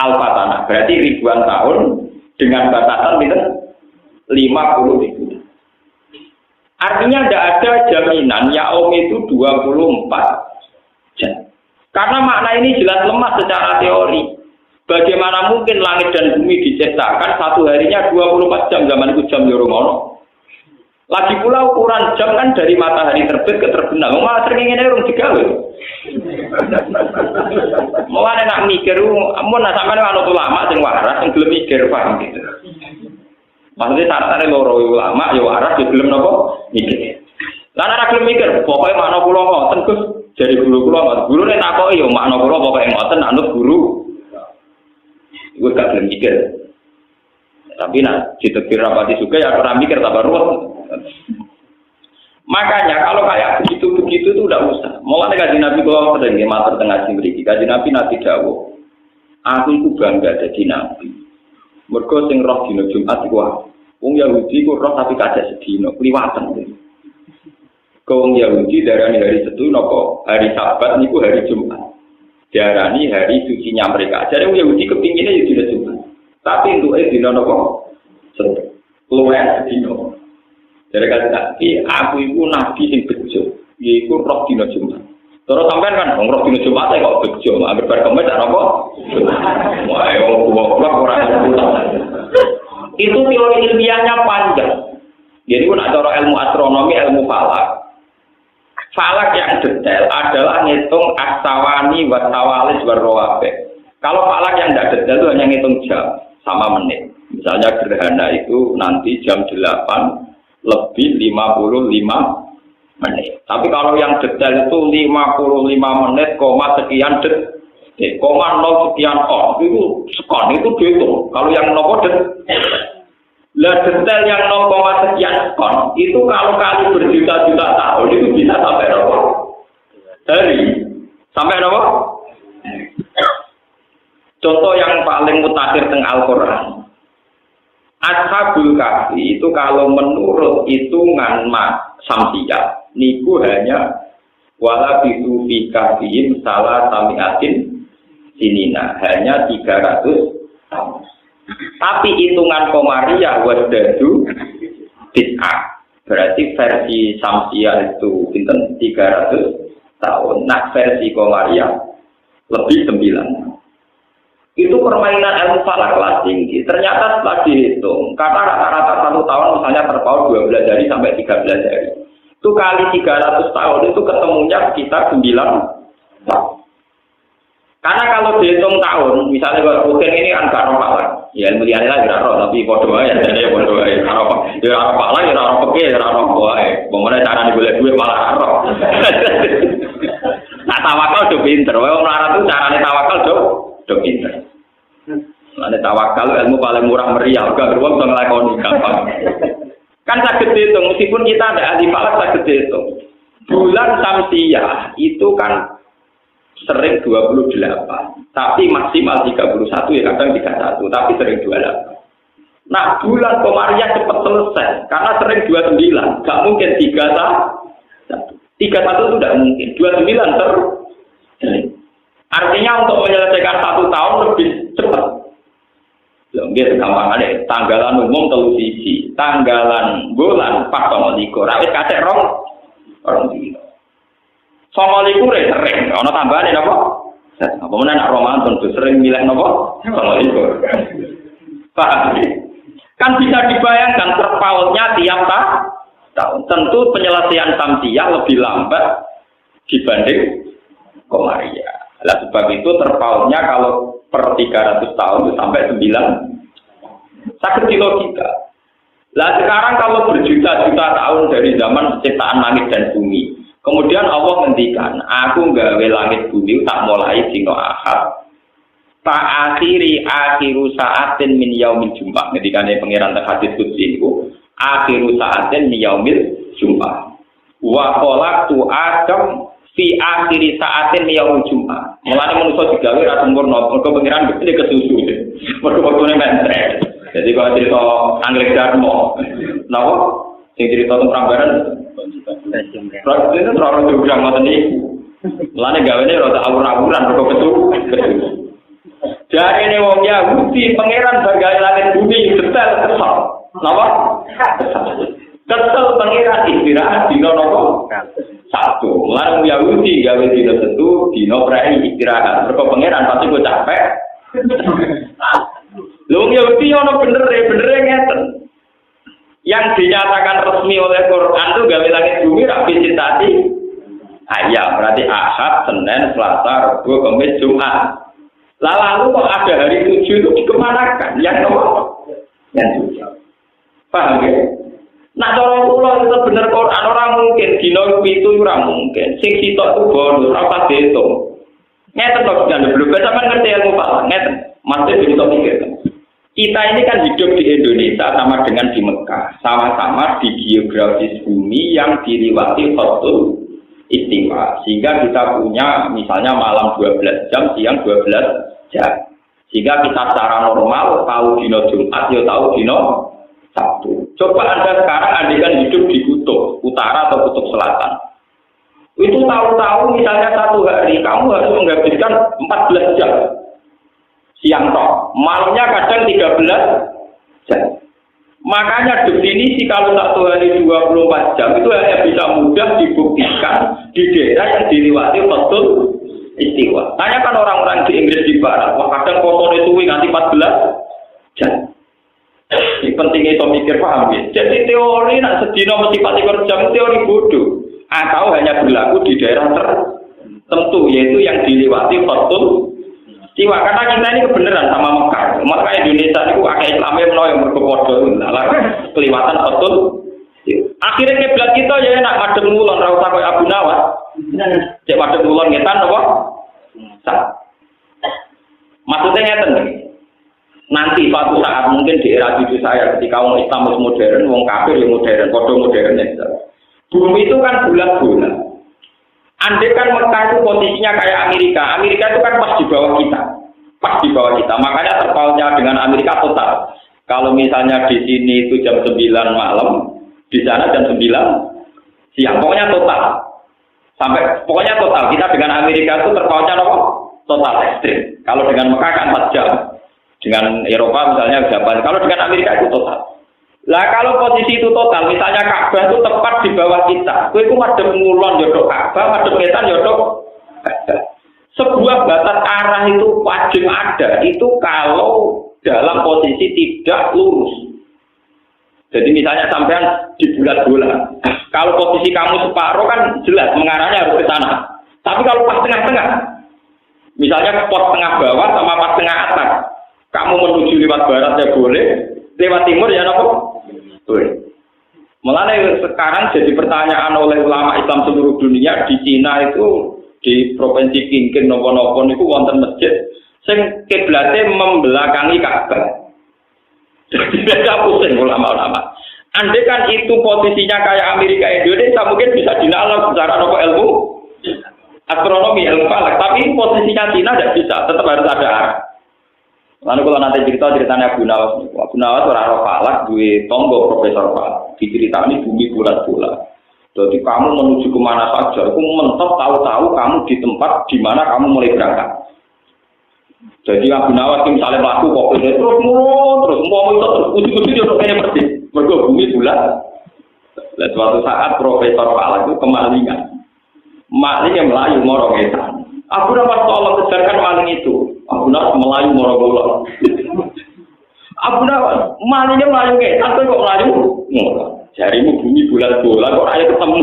alfa sana. Berarti ribuan tahun dengan batasan itu 50.000. Artinya tidak ada jaminan yaum itu 24 jam. Karena makna ini jelas lemah secara teori. Bagaimana mungkin langit dan bumi diciptakan satu harinya 24 jam, zaman itu jam Yoromono. Lagi pula ukuran jam kan dari matahari terbit ke terbenam. Malah sering ini urung digawe. Mulane nak mikir, amun sampeyan ana ulama sing waras sing gelem mikir paham gitu. Maksudnya syaratane loro ulama ya waras ya gelem napa mikir. Lah nek gelem mikir, pokoke makna kula ngoten Gus, jadi guru kula ngoten. Gurune takoki ya makna kula pokoke ngoten anut guru. Iku gak gelem mikir. Tapi nak ditekir rapati juga ya ora mikir tambah ruwet. Makanya kalau kayak begitu-begitu itu udah usah. Mulane kanjeng Nabi kula sering matur teng ngaji mriki. Kanjeng Nabi dawuh, aku iku bangga dadi nabi. Mergo sing roh dina Jumat iku wong Yahudi ku roh tapi kacek sedina, kliwaten. Wong Yahudi darani hari Setu napa hari Sabat niku hari Jumat. Diarani hari sucinya mereka. Jadi wong Yahudi kepinginnya ya dina Jumat. Tapi entuke dina napa? Setu. Luwih sedina. Dari kata Nabi, aku itu nabi sing bejo, yaitu roh dina Jumat. Terus sampean kan roh dina Jumat kok bejo, ambil berkemet apa? Wah, goblok ora itu teori ilmiahnya panjang. Jadi pun ada ilmu astronomi, ilmu falak. Falak yang detail adalah ngitung as-sawani wa tawalis wa rawabe. Kalau falak yang tidak detail itu hanya ngitung jam sama menit. Misalnya gerhana itu nanti jam 8 lebih 55 menit. Tapi kalau yang detail itu 55 menit, sekian detik, 0 sekian on, itu sekon, itu dihitung. Kalau yang nopo detail yang 0, sekian sekon, itu kalau kali berjuta-juta tahun, itu bisa sampai nopo? Hari. Sampai nopo? Contoh yang paling mutakhir teng Al-Quran. Ashabul Kahfi itu kalau menurut hitungan Samsiyah niku hanya wala bisu fi kahfihim salah samiatin sinina, hanya 300 tahun. Tapi hitungan Komariah wasdadu bid'ah, berarti versi Samsiyah itu pinten 300 tahun. Nah versi Komariah lebih 9. Itu permainan ilmu falak kelas tinggi. Ternyata setelah dihitung, karena rata-rata 1 tahun misalnya terpaut 12 hari sampai 13 hari. Itu kali 300 tahun itu ketemunya sekitar 9 tahun. Karena kalau dihitung tahun, misalnya kalau rutin ini kan gak roh falak. Ya ilmu liane lah gak roh, tapi bodoh aja. Jadi bodoh aja. Ya roh falak, ya roh peke, ya roh boai. Bagaimana cara digolek duit malah roh. Nah tawakal udah pinter. Wong melarat itu caranya tawakal udah pinter. Ada tawakal ilmu paling murah meriah, gak beruang bisa ngelakoni gampang. Kan sakit dihitung, meskipun kita ada ahli falak sakit dihitung. Bulan Samsiyah itu kan sering 28, tapi maksimal 31 ya kadang 31, tapi sering 28. Nah bulan Komariah cepat selesai, karena sering 29, gak mungkin 31 itu tidak mungkin, 29 terus. Artinya untuk menyelesaikan 1 tahun lebih cepat. Biar gampangannya, tanggalan umum telu siji, tanggalan bulan 4,3, rawit kacek orang dino. 9,3 sering, ono tambahan ini apa? Apa mana nak Ramadan tuh sering milih apa? 9,3. Paham? Kan bisa dibayangkan terpautnya tiap tahun. Tentu penyelesaian Samsiyah lebih lambat dibanding Komariah. Nah, sebab itu terpautnya kalau per 300 tahun itu sampai 9. Sakit di logika. Nah sekarang kalau berjuta-juta tahun dari zaman penciptaan langit dan bumi, kemudian Allah ngendikan, aku nggawe langit bumi tak mulai dino Ahad. Ta akhiru sa'atin min yaumil Jumat. Ngendikane pangeran hadis qudsi niku, akhiru sa'atin min yaumil Jumat. Wa khalaqtu Adam fi akhiri sa'atin yaumil Jumat. Mulane manusa digawe ra sempurna, mergo pangeran mesti kesusu. Mergo waktune mentre. Jadi kalau cerita Anggrek Darmo, napa? Sing cerita tentang Prambanan. Proses itu terlalu juga ngoten niku. Mulane gawene rada awur-awuran mergo kesusu. Dari ini wong Yahudi pangeran bergaya langit bumi detail kesal. Napa? Kesel pangeran istirahat dina napa? Sabtu. Lan Yahudi gawe dina Setu, dina prei istirahat. Mergo pangeran pasti kok capek. Lho Yahudi ono bener ngeten. Yang dinyatakan resmi oleh Quran itu gawe langit bumi ra visitasi. Ayam berarti Ahad, Senin, Selasa, Rabu, Kamis, Jumat. Lalu kok ada hari 7 itu dikemanakan? Yang nomor? Yang 7. Paham ya? Nah, cara kula itu bener Quran orang mungkin dina itu ora mungkin. Sing sitok itu bonus ora pas diitung. Ngeten kok jangan belum sampean ngerti ilmu Pak. Ngeten. Masih bisa pikir. Kita ini kan hidup di Indonesia sama dengan di Mekah. Sama-sama di geografis bumi yang diliwati Khatul Istiwa. Sehingga kita punya misalnya malam 12 jam, siang 12 jam. Sehingga kita secara normal tahu dino Jumat, ya tahu dino Sabtu. Coba Anda sekarang andikan hidup di kutub utara atau kutub selatan. Itu tahu-tahu misalnya satu hari kamu harus menghabiskan 14 jam. Siang toh, malamnya kadang 13 jam. Makanya definisi kalau satu hari 24 jam itu hanya bisa mudah dibuktikan di daerah yang dilewati Khatul Istiwa. Tanyakan orang-orang di Inggris di barat, wah kadang fotonya suwi nganti 14 jam. Ini pentingnya itu mikir paham ya. Jadi teori nak sedina mesti 24 jam teori bodoh. Atau hanya berlaku di daerah tertentu yaitu yang dilewati Khatul Istiwa. Karena kita ini kebenaran sama Mekah. Maka Indonesia itu akeh Islamnya menawa yang berkepodo. Kelewatan Khatul. Akhirnya kiblat kita ya nak madhep ngulon ra usah koyo Abu Nawas. Cek madhep ngulon ngetan apa? Maksudnya ngeten nih. Nanti suatu saat mungkin di era cucu saya ketika orang Islam modern, orang kafir yang modern, kode modern ya. Bumi itu kan bulat-bulat. Andai kan Mekah itu posisinya kayak Amerika. Amerika itu kan pas di bawah kita. Pas di bawah kita. Makanya terpautnya dengan Amerika total. Kalau misalnya di sini itu jam 9 malam, di sana jam 9 siang. Pokoknya total. Pokoknya total. Kita dengan Amerika itu terpautnya apa? Total ekstrim. Kalau dengan Mekah kan 4 jam. Dengan Eropa misalnya Japan. Kalau dengan Amerika itu total. Lah kalau posisi itu total, misalnya Ka'bah itu tepat di bawah kita. Itu madhep ngulon jodok Ka'bah, madhep ngetan jodok Ka'bah. Sebuah batas arah itu wajib ada. Itu kalau dalam posisi tidak lurus. Jadi misalnya sampean di bulat-bulat. Kalau posisi kamu separuh kan jelas mengarahnya harus ke sana. Tapi kalau pas tengah-tengah, misalnya pos tengah bawah sama pas tengah atas. Kamu menuju lewat barat ya boleh, lewat timur ya apa? Boleh. Mulanya sekarang jadi pertanyaan oleh ulama Islam seluruh dunia di Cina itu di provinsi Qingqing nopo-nopo itu wonten masjid sing kiblate membelakangi Ka'bah. Jadi beda pusing ulama-ulama. Andai kan itu posisinya kayak Amerika Indonesia mungkin bisa dinalar secara nopo ilmu astronomi ilmu falak, tapi posisinya Cina tidak bisa, tetap harus ada arah. Lalu kalau nanti ceritanya Abu Nawas orang falak, duwe tonggo profesor falak, diceritani bumi bulat-bulat. Jadi kamu menuju kemana saja, aku mentok tahu-tahu kamu di tempat di mana kamu mulai berangkat. Jadi Abu Nawas misalnya melaku kok terus mau terus ujung-ujung dia kayaknya persis. Mergo bumi bulat. Lah suatu saat profesor falak itu kemalingan. Maling yang melayu moro ngetan. Aku dapat tolong kejarkan maling itu. Abu Nawas melayu moro-moro. Abu Nawas malingnya melayu ngetan kok melayu. Jarimu bumi bulat-bulat kok ayo ketemu.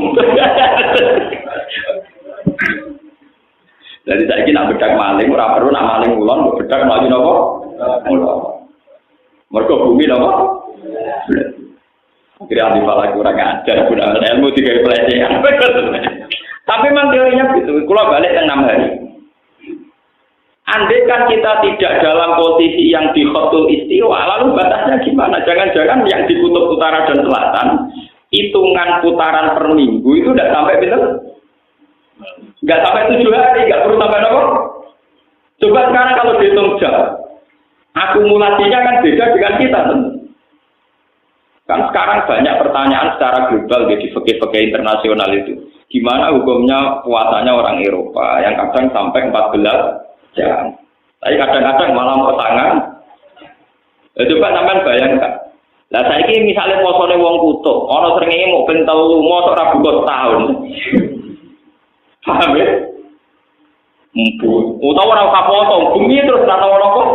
Jadi saya ingin nak bedak maling, ora perlu nak maling ulon, bedak melayu napa? Ulon. Mergo bumi napa? Kira ahli falak kurang ajar, guna ilmu tiga pelecehan. Tapi memang teorinya gitu. Kalau balik ke 6 hari. Andai kan kita tidak dalam posisi yang di Khatul Istiwa, lalu batasnya gimana? Jangan-jangan yang di kutub utara dan selatan, hitungan putaran per minggu itu tidak sampai betul? Nggak sampai 7 hari, nggak perlu sampai apa? Coba sekarang kalau dihitung jam, akumulasinya kan beda dengan kita. Kan sekarang banyak pertanyaan secara global di fikih-fikih internasional itu. Gimana hukumnya puasanya orang Eropa yang kadang sampai 14 jam. Tapi kadang-kadang malah mau tangan. Coba sampean bayangkan. Lah saiki misale posone wong kutub, ana srengenge mok ben 3 mosok ora buka setahun. Paham ya? Utawa ora kapoto, bumi terus ora ono kok.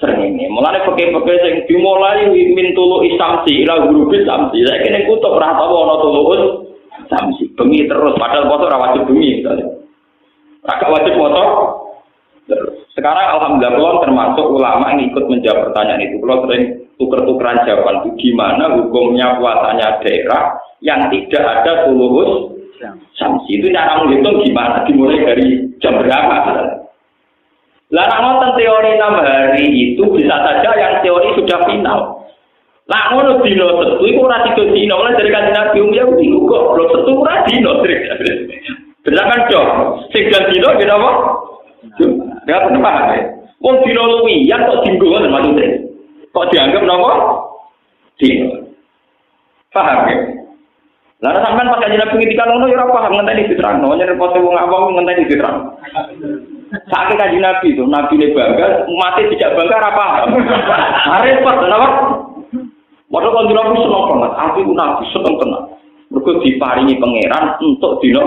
Srengenge. Mulane peke-peke sing dimulai min tulu isamsi ila grupi samsi. Saiki ning kutub ora tau ana tulu samsi. Bengi terus padahal poso ora wajib bengi misalnya. Ora wajib poso. Sekarang alhamdulillah kula termasuk ulama yang ikut menjawab pertanyaan itu. Kula sering tuker-tukeran jawaban itu gimana hukumnya puasanya daerah yang tidak ada tuluhus samsi. Itu cara menghitung gimana, dimulai dari jam berapa. Lah ngoten teori 6 hari itu bisa saja yang teori sudah final. Lah ngono dino setu iku ora tiga dino, mulai dari kanjeng Nabi Yahudi kok lho setu ora dino trik. Bener dong. Sing dino kita apa? Ya paham ya. Wong dino luwihan kok dinggo ngoten maksudnya. Kok dianggap napa? Dino. Paham ya? Lah sampean pas kanjeng Nabi ngendikan ngono ya ora paham ngenteni diterangno, nyerepot wong awam ngenteni diterangno. Saking kanjeng Nabi itu, Nabi ne bangga, mati tidak bangga ora paham. Repot napa? Padahal kanjeng Nabi seneng banget, aku Nabi seneng tenan. Mergo diparingi pangeran untuk dina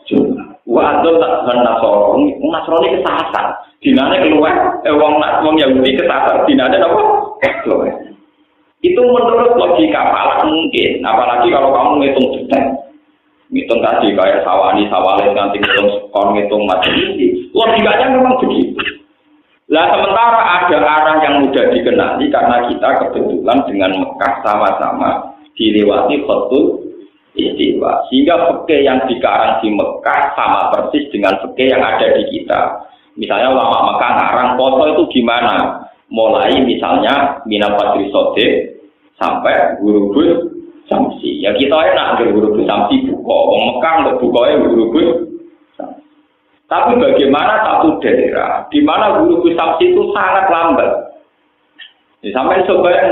Jumat. Wa adzal tak nasoro, nasroni kesasar. Dinane keluar, wong Yahudi kesasar, dinane apa? Keluar. Itu menurut logika paling mungkin, apalagi kalau kamu ngitung detail. Ngitung tadi kayak sawani, sawales, nanti ngitung macam ini. Logikanya memang begitu. Lah sementara ada arah yang mudah dikenali karena kita kebetulan dengan Mekah sama-sama dilewati Khatul Istiwa. Sehingga fikih yang dikarang di Mekah sama persis dengan fikih yang ada di kita. Misalnya ulama Mekah ngarang foto itu gimana? Mulai misalnya Mina Fadri Sode sampai Gurubus Samsi. Ya kita enak Gurubus Samsi buka. Wong Mekah untuk bukanya Gurubus. Tapi bagaimana satu daerah di mana Gurubus Samsi itu sangat lambat. Ya, sampai sebayang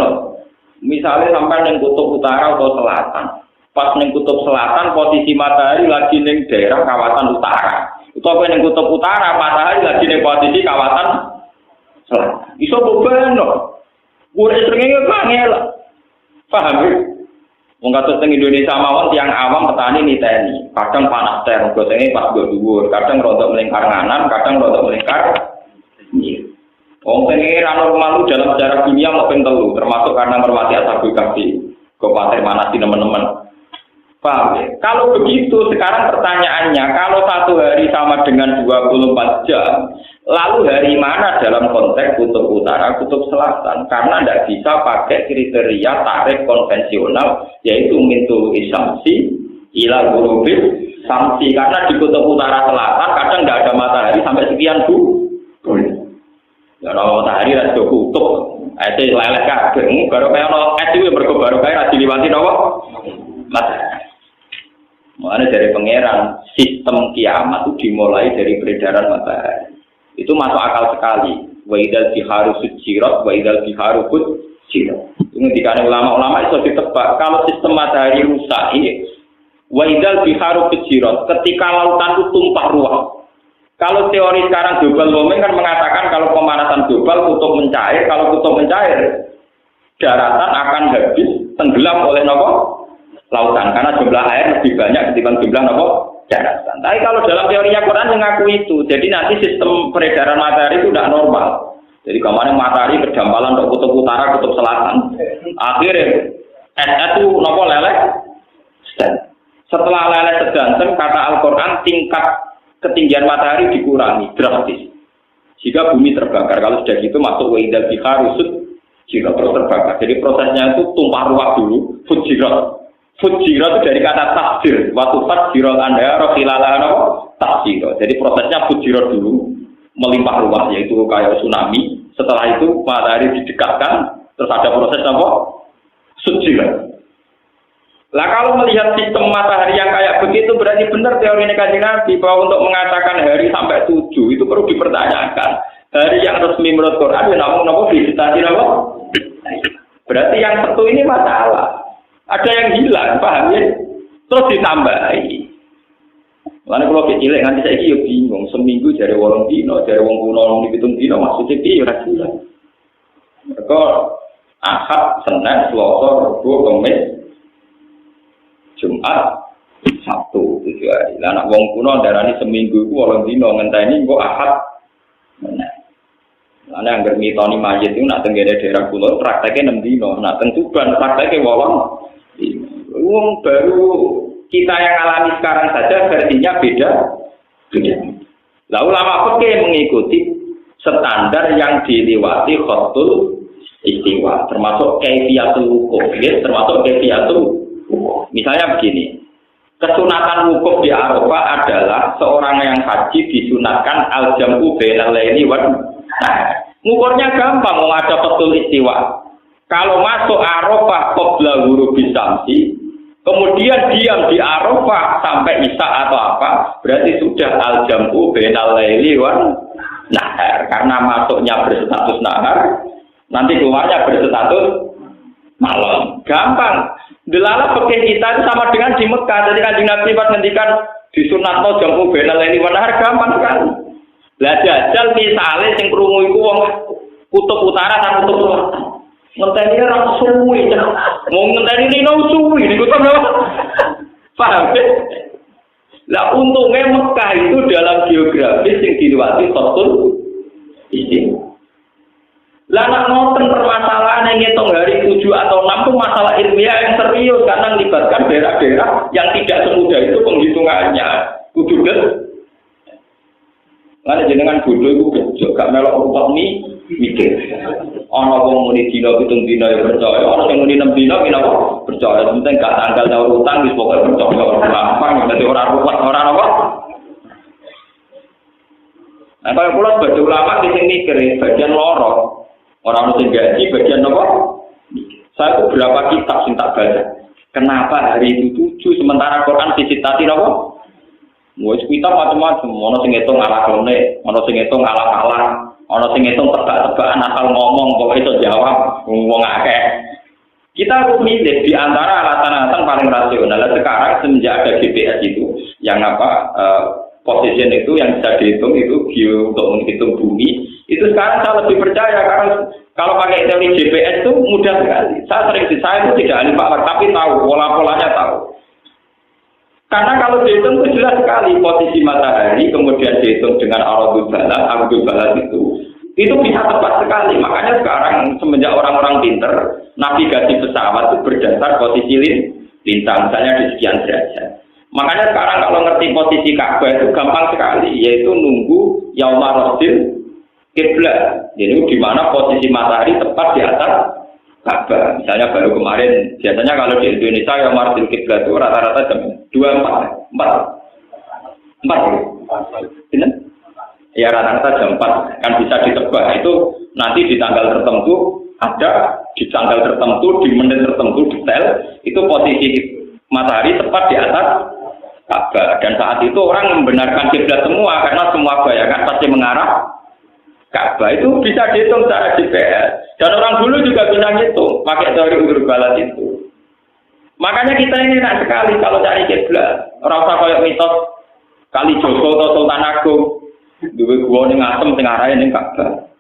misalnya sampai di kutub utara atau selatan. Pas di kutub selatan posisi matahari lagi di daerah kawasan utara. Itu apa di kutub utara matahari lagi di posisi kawasan selatan. Iso beban loh. Gue seringnya kangen. Paham ya? Wong kados teng Indonesia mawon tiyang awam petani niteni. Kadang panas teh, gotenge pas go dhuwur, kadang rontok melingkar nganan, kadang rontok melingkar kiri. Wong pengira normal dalam sejarah dunia mau ping 3, termasuk karena mermati Ashabul Kahfi. Kabupaten mana sih teman-teman? Paham ya? Kalau begitu sekarang pertanyaannya, kalau satu hari sama dengan 24 jam, lalu hari mana dalam konteks kutub utara, kutub selatan? Karena tidak bisa pakai kriteria tarikh konvensional, yaitu mintul isamsi, ila gurubis samsi. Karena di kutub utara selatan kadang tidak ada matahari sampai sekian bulan. Kalau matahari ada kutub, itu leleh kabeh. Baru kayak ono es itu baru kayak diliwati nopo matahari. Makanya dari pangeran sistem kiamat itu dimulai dari peredaran matahari. Itu masuk akal sekali. Wa idzal biharu sujirat wa idzal biharu fujirat. Ini dikatakan ulama-ulama itu ditebak kalau sistem matahari rusak ini. Wa idzal biharu fujirat ketika lautan itu tumpah ruah. Kalau teori sekarang global warming kan mengatakan kalau pemanasan global kutub mencair, kalau kutub mencair daratan akan habis tenggelam oleh nopo lautan karena jumlah air lebih banyak ketimbang jumlah nopo daratan. Tapi kalau dalam teorinya Quran mengaku itu, jadi nanti sistem peredaran matahari itu tidak normal. Jadi kemarin matahari berdampalan untuk kutub utara, kutub selatan. Akhirnya es itu nopo leleh. Setelah leleh sedanten kata Al-Quran tingkat ketinggian matahari dikurangi drastis. Jika bumi terbakar, kalau sudah gitu masuk wa'idal biharusud jika terus terbakar. Jadi prosesnya itu tumpah ruah dulu, fujirat. Fujirat itu dari kata takdir. Waktu fujirat anda rohilalah takdir. Jadi prosesnya fujirat dulu, melimpah ruah, yaitu kayak tsunami. Setelah itu matahari didekatkan, terus ada proses apa? Fujirat. Lah kalau melihat sistem matahari yang kayak begitu berarti benar teori Kanjeng Nabi bahwa untuk mengatakan hari sampai 7 itu perlu dipertanyakan. Hari yang resmi menurut Quran ya namun visitasi apa? Berarti yang satu ini masalah. Ada yang hilang, paham ya? Terus ditambahi. Lalu kalau kecil nanti saya kira bingung seminggu dari wong dino, dari wong kuno wong dihitung dino maksudnya piye ora jelas. Mereka Ahad, Senin, Selasa, Rabu, Kamis, Jumat, Sabtu 7 hari. Lah nek wong kuno darani seminggu iku 8 dina ngenteni engko Ahad. Lah nek anggere mitoni mayit iku nak tenggene daerah kula prakteke 6 dina, nak teng Tuban prakteke 8. Wong baru kita yang alami sekarang saja versinya beda. Lah ulama fikih mengikuti standar yang dilewati khatul istiwa, termasuk kaifiyatul wukuf, termasuk kaifiyatul. Misalnya begini, kesunatan wukuf di Arafah adalah seorang yang haji disunatkan al-jam'u bainal laili wan nahar. Ngukurnya gampang, mau ada betul istiwa. Kalau masuk Arafah qabla ghurubi syamsi, kemudian diam di Arafah sampai isya atau apa, berarti sudah al-jam'u bainal laili wan nahar. Karena masuknya berstatus nahar, nanti keluarnya berstatus malam. Gampang. Delala fikih kita itu sama dengan di Mekah. Jadi Kanjeng Nabi pas ngendikan disunatno jam'u bainal laili wan nahar gampang kan. Lah jajal misale sing krungu iku wong kutub utara dan kutub selatan. Ngenteni ora suwi. Wong ngenteni dino suwi niku to lho. Paham ya? Lah untungnya Mekah itu dalam geografis yang dilewati betul ini. Lah nak ngoten permasalahan yang ngitung hari 7 atau 6 itu masalah ilmiah yang serius karena melibatkan daerah-daerah yang tidak semudah itu penghitungannya. Kudu kan? Lah jenengan bodoh itu bejo gak melok ruwet mikir. Ana wong muni dina 7 dina ya percaya, ana sing muni 6 dina kena percaya. Penting gak tanggal nyaur utang wis pokoke percaya gampang dadi ora ruwet ora apa. Nah, kalau pulau sebagai ulama di sini mikir bagian loro. Orang mesti gaji bagian apa? Saya itu berapa kitab sing tak baca. Kenapa hari itu 7 sementara Quran disitati apa? Wes kitab macam-macam, ono sing ngitung ala klone, ono sing ngitung ala-ala, ono sing ngitung tebak-tebakan asal ngomong kok iso jawab wong akeh. Kita harus milih di antara alasan-alasan paling rasional. Sekarang semenjak ada GPS itu yang position itu yang bisa dihitung itu untuk menghitung bumi itu sekarang saya lebih percaya karena kalau pakai teori GPS itu mudah sekali. Saya itu tidak ahli falak tapi tahu pola-polanya tahu. Karena kalau dihitung itu jelas sekali posisi matahari kemudian dihitung dengan aradul balad itu bisa tepat sekali. Makanya sekarang semenjak orang-orang pinter navigasi pesawat itu berdasar posisi lintang misalnya di sekian derajat. Makanya sekarang kalau ngerti posisi Ka'bah itu gampang sekali, yaitu nunggu yaumar rasul kiblat. Jadi di mana posisi matahari tepat di atas Ka'bah. Misalnya baru kemarin, biasanya kalau di Indonesia yaumar rasul kiblat itu rata-rata jam 4. Ya rata-rata jam 4 kan bisa ditebak. Itu nanti di tanggal tertentu ada di tanggal tertentu di menit tertentu detail itu posisi matahari tepat di atas Ka'bah. Dan saat itu orang membenarkan kiblat semua karena semua bayangan pasti mengarah Ka'bah. Itu bisa dihitung secara GPS. Dan orang dulu juga bisa ngitung pakai teori udur balad itu. Makanya kita ini enak sekali kalau cari kiblat. Orang usah kayak mitos Kali Joko atau Sultan Agung. Duwe gua ning Asem sing arahe ning Ka'bah.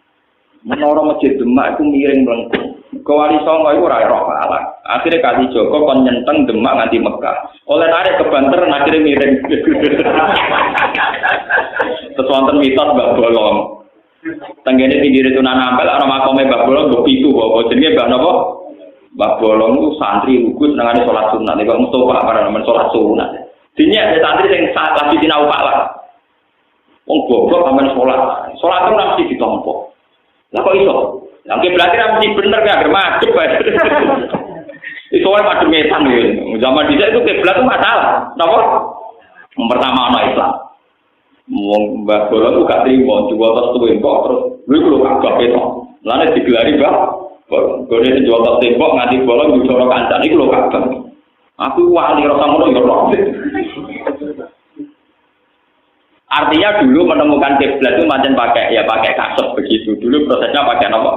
Menara Masjid Demak itu miring melengkung. Kewali Songo itu ora roh falak. Akhirnya Kali Joko kon nyenteng Demak nganti Mekah. Oleh narik ke Banter akhirnya miring. Terus wonten mitos Mbah Bolong. Tenggene pinggir Sunan Ampel ana makome Mbah Bolong mbok pitu apa jenenge Mbah napa? Mbah Bolong itu santri lugu senengane salat sunat. Nek Mustofa para nemen salat sunat. Dinya santri sing lagi sinau falak. Wong goblok sampean salat. Salat itu mesti ditampa. Lah kok iso? Lah berarti mesti bener gak madhep bae. Itu wae madhep metan yo. Zaman dhisik itu kiblat itu masalah. Napa? Yang pertama ana Islam. Wong Mbah Bolong ku gak trimo jual tas tuwek kok terus lha iku lho Ka'bah ketok. Lah nek digelari Mbah Bolong gone jual tas tembok nganti bolong njoro kancane iku lho Ka'bah. Aku wali ora ngono yo ora. Artinya dulu menemukan kiblat itu macam pakai kasut begitu. Dulu prosesnya pakai apa?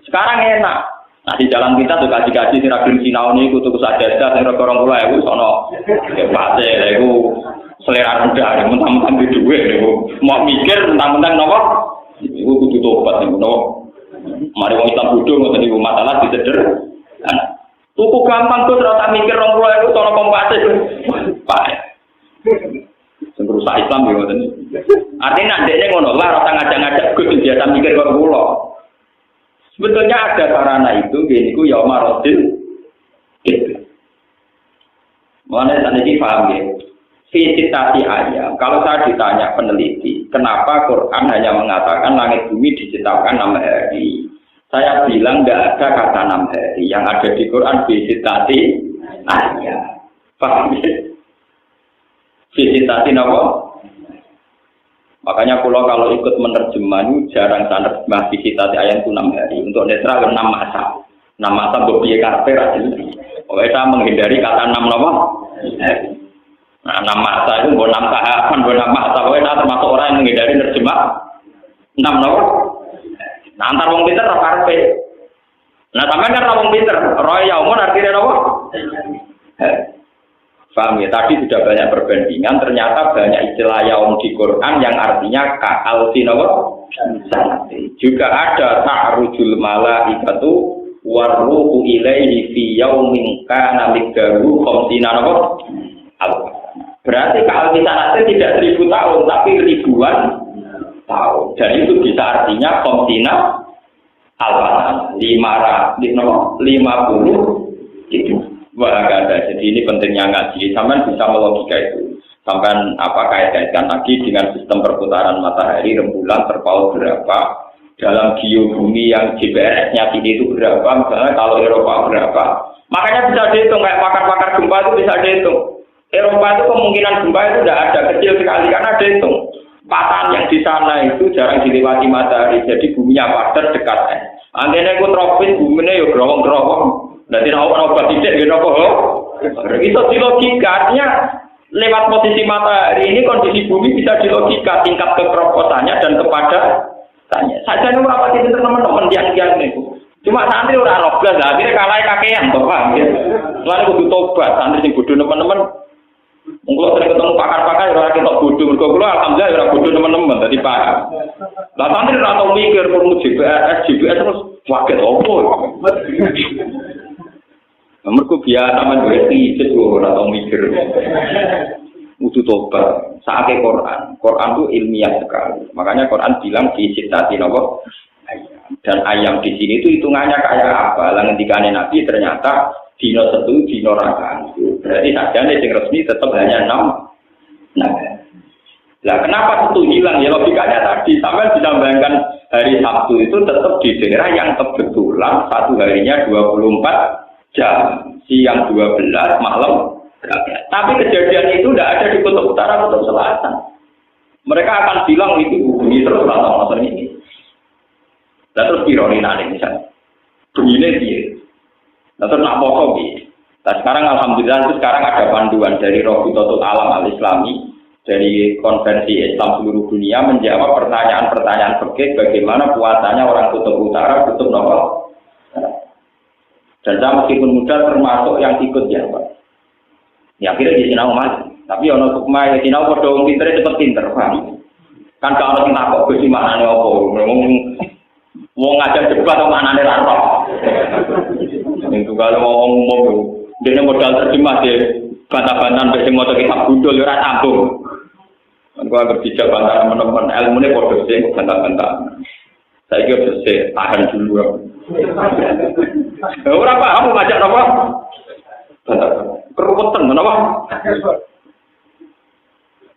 Sekarang enak. Nah di jalan kita tuh kaji-kaji si Raden Sinau ini kutu kusajadah si Rokorong Pulau itu sono kepase, itu selera rendah, mentang-mentang di duit, mau mikir mentang-mentang apa? Itu kutu tobat, nopo. Mari wong Islam bodho ngoten niku masalah diceder. Tuku gampang tuh ora mikir 20.000 cara kompase. Pak. Sing rusak Islam yo ngoten. Artinya ndekne ngono, lah ora ngajak-ngajak Gus biasa mikir karo kula. Sebetulnya ada sarana itu niku ya marodil. Gitu. Mana tadi paham ya? Visitasi ayam. Kalau saya ditanya peneliti, kenapa Quran hanya mengatakan langit bumi diciptakan 6 hari? Saya bilang nggak ada kata 6 hari. Yang ada di Quran visitasi ayam. Paham ya? Visitasi apa? Makanya kalau ikut menerjemah itu jarang saya menerjemah visitasi ayam itu 6 hari. Untuk netral 6 masa. 6 masa berbiaya karpet aja. Pokoknya saya menghindari kata 6 apa? Nah, 6 masa itu bukan 6 tahapan, bukan 6 masa. Pokoknya saya termasuk orang yang menghindari nerjemah 6 apa? Nah, antar wong pinter roh karpet. Nah, sampean kan wong pinter. Roh yaumun artinya apa? Paham ya? Tadi sudah banyak perbandingan. Ternyata banyak istilah yaum di Quran yang artinya ka'alsin apa? Juga ada ta'rujul malaikatu warruhu ilaihi fi yaumin kana miqdaruhu 50 apa? Berarti kalau misalnya tidak 1000 tahun tapi ribuan tahun. Dan itu bisa artinya 50 alfan 50 gitu. Wah, ada. Jadi ini pentingnya ngaji. Sampai bisa melogika itu. Sampai kait-kaitkan lagi dengan sistem perputaran matahari, rembulan terpaut berapa, dalam geobumi yang GPS-nya tinggi itu berapa, misalnya kalau Eropa berapa. Makanya bisa dihitung, kayak pakar-pakar gempa itu bisa dihitung. Eropa itu kemungkinan gempa itu tidak ada, kecil sekali karena dihitung. Patahan yang di sana itu jarang dilewati matahari, jadi buminya padat dekat. Antene itu tropis, buminya ya gerowong-gerowong. Nanti orang tidak gitu itu di logika, artinya lewat posisi matahari ini kondisi bumi bisa di logika tingkat kekeroposannya dan kepada tanya. Saja nih apa sih teman-teman yang itu. Cuma santri udah roblas, akhirnya kalah kakean, paham ya. Lalu kudu tobat, santri sing bodoh teman-teman. Mungkin sering ketemu pakar-pakar orang kita bodoh, mereka alhamdulillah orang bodoh teman-teman, tadi paham. Lah santri ora tau mikir perlu GPS terus waket opo. Mereka biasa menjadi itu orang tahu mikir. Untuk tobat. Saatnya Quran itu ilmiah sekali. Makanya Quran bilang disitati nopo. Dan ayam di sini itu hitungannya kayak apa? Langendikane Nabi ternyata dino satu dino rakaat. Berarti sajane sing resmi tetap hanya 6. Nah. Lah kenapa itu hilang? Ya logikanya tadi sampai ditambahkan hari Sabtu itu tetap di daerah yang kebetulan satu harinya 24 jam, siang 12, malam 12. Tapi kejadian itu tidak ada di kutub utara, kutub selatan. Mereka akan bilang itu bunyi terus atau macam ini. Dan terus ironi nanti misalnya, bunyinya dia. Dan terus nak poso dia. Nah sekarang alhamdulillah itu sekarang ada panduan dari Rabitatul Alam Al-Islami, dari konvensi Islam seluruh dunia menjawab pertanyaan-pertanyaan fikih bagaimana puasanya orang kutub utara, kutub nomor. Dan saya meskipun muda termasuk yang ikut ya Pak. Ya akhirnya di sinau mas. Tapi ono sukma ya sinau pada orang pinter cepet pinter paham. Kan kalau kita kok besi maknane apa? Mau ngajak debat atau maknane apa? Itu kalau mau ngomong dia modal terjemah dia bantah-bantahan besi motor kita budol ya ora sambung. Kan gua berbicara bantah teman-teman ilmune padha sing bantah-bantah. Saya kira saya tahan dulu. Orang paham ngajak apa? Keruwetan apa?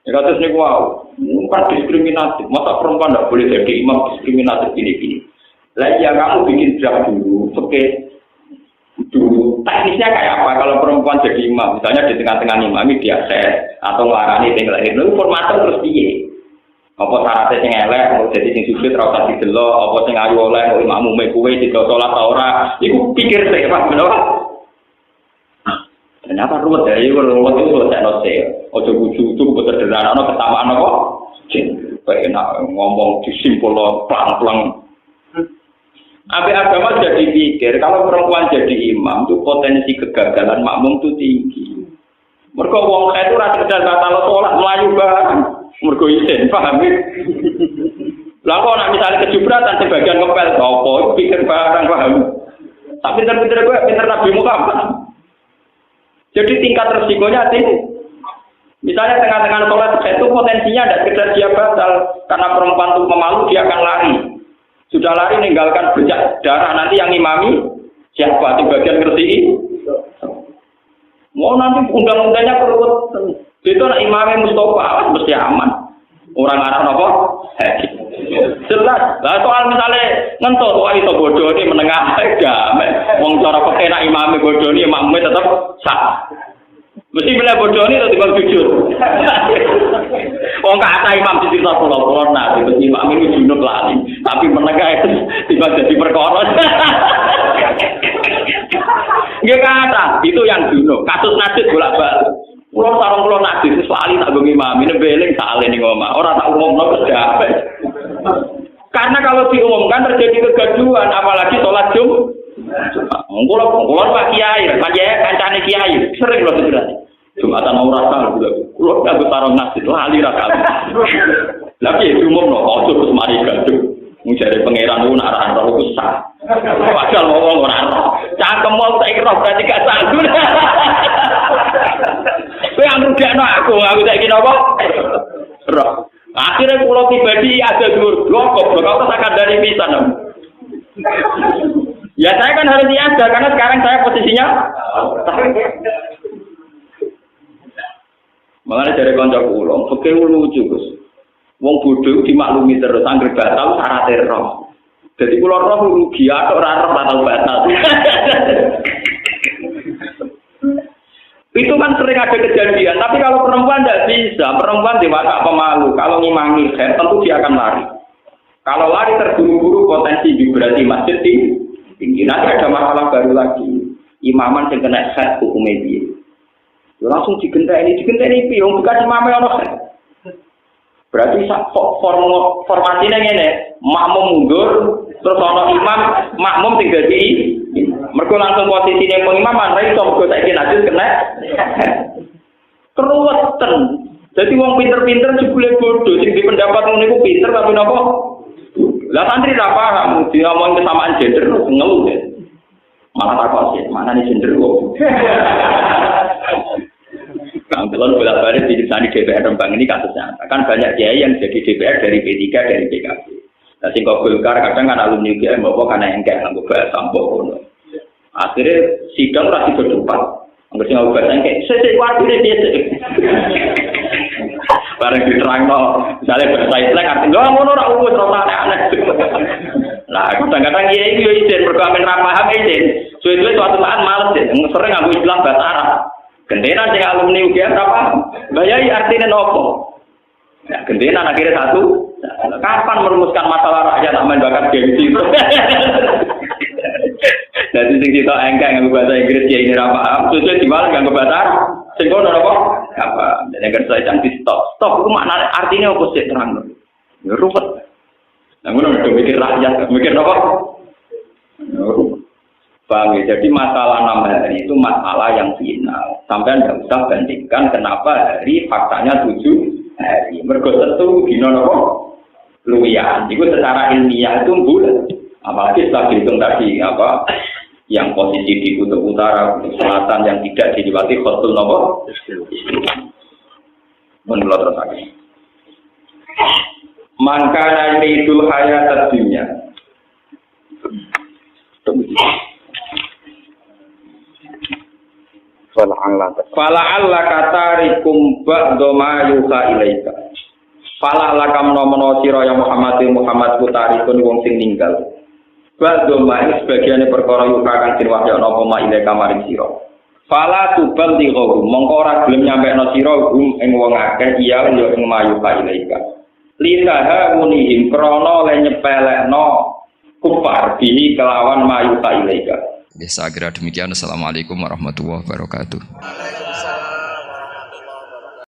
Ya kasus ini wow, bukan diskriminatif. Masa perempuan tidak boleh jadi imam diskriminatif gini-gini. Lah ya kamu bikin draft dulu, oke. Dulu teknisnya kayak apa kalau perempuan jadi imam? Misalnya di tengah-tengah imam dia ses atau ngelarani tinggal lahir. Lalu formatnya terus piye? Apa syaratnya sing elek, mau jadi sing sujud ora usah didelok, apa sing ayu oleh kok imammu mek kowe didelok salat ta ora. Iku pikir sik, Pak, bener. Ternyata ruwet ya, itu ruwet itu selesai se. Ojo kudu sederhana ana ketamaan apa? Kayak enak ngomong disimpul pelan-pelan. Abe agama jadi pikir kalau perempuan jadi imam itu potensi kegagalan makmum itu tinggi. Mergo wong itu ora sekedar batal salat mlayu bareng. Mergo isin, paham ya? Lah kok nek misale kejubratan sebagian ngepel apa pikir barang paham. Tapi pinter-pinter gue pinter Nabi Muhammad. Jadi tingkat resikonya tinggi. Misalnya tengah-tengah sholat itu potensinya tidak sekedar dia batal karena perempuan itu memalu dia akan lari. Sudah lari meninggalkan bercak darah nanti yang imami siapa di bagian ngerti. Mau nanti undang-undangnya perlu itu nak imami Mustafa mesti aman. Orang Arab apa? Jelas. Lah soal misalnya ngentut wah itu bodoh ini menengah aja. Wong cara pakai nak imami bodoh ini makmum tetap sah. Mesti bila bodoh ini tetap jujur. Wong kata imam di cerita pulau-pulau nah, di imam ini junub lali. Tapi menengah itu tiba jadi perkara. Nggak kata itu yang junub. Kasus najis bolak-balik. Pulau sarung pulau najis sekali tak bengi imam ini beling salah nih ngomong. Orang tak umum no kerja. Karena kalau diumumkan terjadi kegaduhan, apalagi sholat Jumat. Kulo Pak Kiai, Pak Kiai kancane Kiai, sering lho terjadi. Jumatan ora rasa kulo tak sarung najis lali ra kabeh. Lah piye umumno ojo terus mari gaduh. Mung jare pangeran ku nak ra roh ku sah. Padahal wong ora roh. Cangkemmu tak roh berarti gak sanggup. Kowe yang rugekno aku saiki napa? Roh. Akhirnya pulau pribadi ada dhuwur blok kok tak kandhani pisan. Ya saya kan harus ada karena sekarang saya posisinya Makanya dari kanca kula, fikih lucu Gus. Wong bodho dimaklumi terus anggere batal syarat roh. Jadi kula roh rugi atok ora roh batal batal. Itu kan sering ada kejadian, tapi kalau perempuan tidak bisa, perempuan dewasa pemalu, kalau ngimangi khair tentu dia akan lari. Kalau lari terburu-buru potensi vibrasi masjid tinggi, nanti ada masalah baru lagi. Imaman yang kena khair hukumnya dia. Langsung digenteni piye, wong bekas imame ono khair. Berarti formasinya ngene, makmum mundur, terus ono imam, makmum sing dadi mergo langsung posisine pengimaman ra iso mergo saiki najis kena keruwetan. Jadi wong pinter-pinter jebule bodoh sing di pendapat ngono iku pinter tapi napa? Lah santri ra paham diomong kesamaan gender ngeluh ya. Malah takut sih, mana nih gender kok. Nah, kalau bolak-balik di DPR Rembang ini kasusnya, kan banyak kiai yang jadi DPR dari P3 dari PKB. Nah, singkong Golkar kadang kan alumni UGM bawa karena engkek nggak bahasa sampok. Akhirnya sidang rasi berdebat, nggak sih nggak bahasa engkek. Saya waktu ini biasa. Barang diterang no, misalnya bahasa Islam artinya nggak mau norak urus orang aneh. Nah, kadang-kadang kiai itu izin berkamen ramah izin. Suatu saat males deh, sering aku istilah bahasa Arab. Gentenan sing alumni UGM apa? Bayai artinya nopo. Ya, gentenan akhirnya satu. Kapan merumuskan masalah rakyat aman bakat gengsi? Jadi sing kita engkek nganggo bahasa Inggris ya ini ra paham. Terus diwales nganggo bahasa Arab. Sing kono napa? Apa? Nek kerja cantik stop. Stop ku maknane artinya opo sik terang. Ya ruwet. Nah, ngono mikir rakyat, mikir napa? Bang, jadi masalah 6 hari itu masalah yang final. Sampai tidak usah bandingkan kenapa hari faktanya 7 hari. Mergo tentu dino napa? Luwian. Itu secara ilmiah itu bulat. Apalagi setelah dihitung tadi apa? Yang posisi di kutub utara, kutub selatan yang tidak dilewati khotul napa? Menurut terus lagi. Mangkana yuridu hayatad dunya. Fala katarikum ba'da ma yuha ilaika. Fala lakam nomono sira ya Muhammad putarikun wong sing ninggal. Ba'da ma sebagiane perkara yuha kang den wahya napa ma ilaika maring sira. Fala tubal dighu mongko ora gelem nyampekno sira ing wong akeh iya ya ing ma yuha ilaika. Litaha munihim krana le nyepelekno kufar bihi kelawan ma yuha ilaika. Saya kira demikian. Assalamualaikum warahmatullahi wabarakatuh.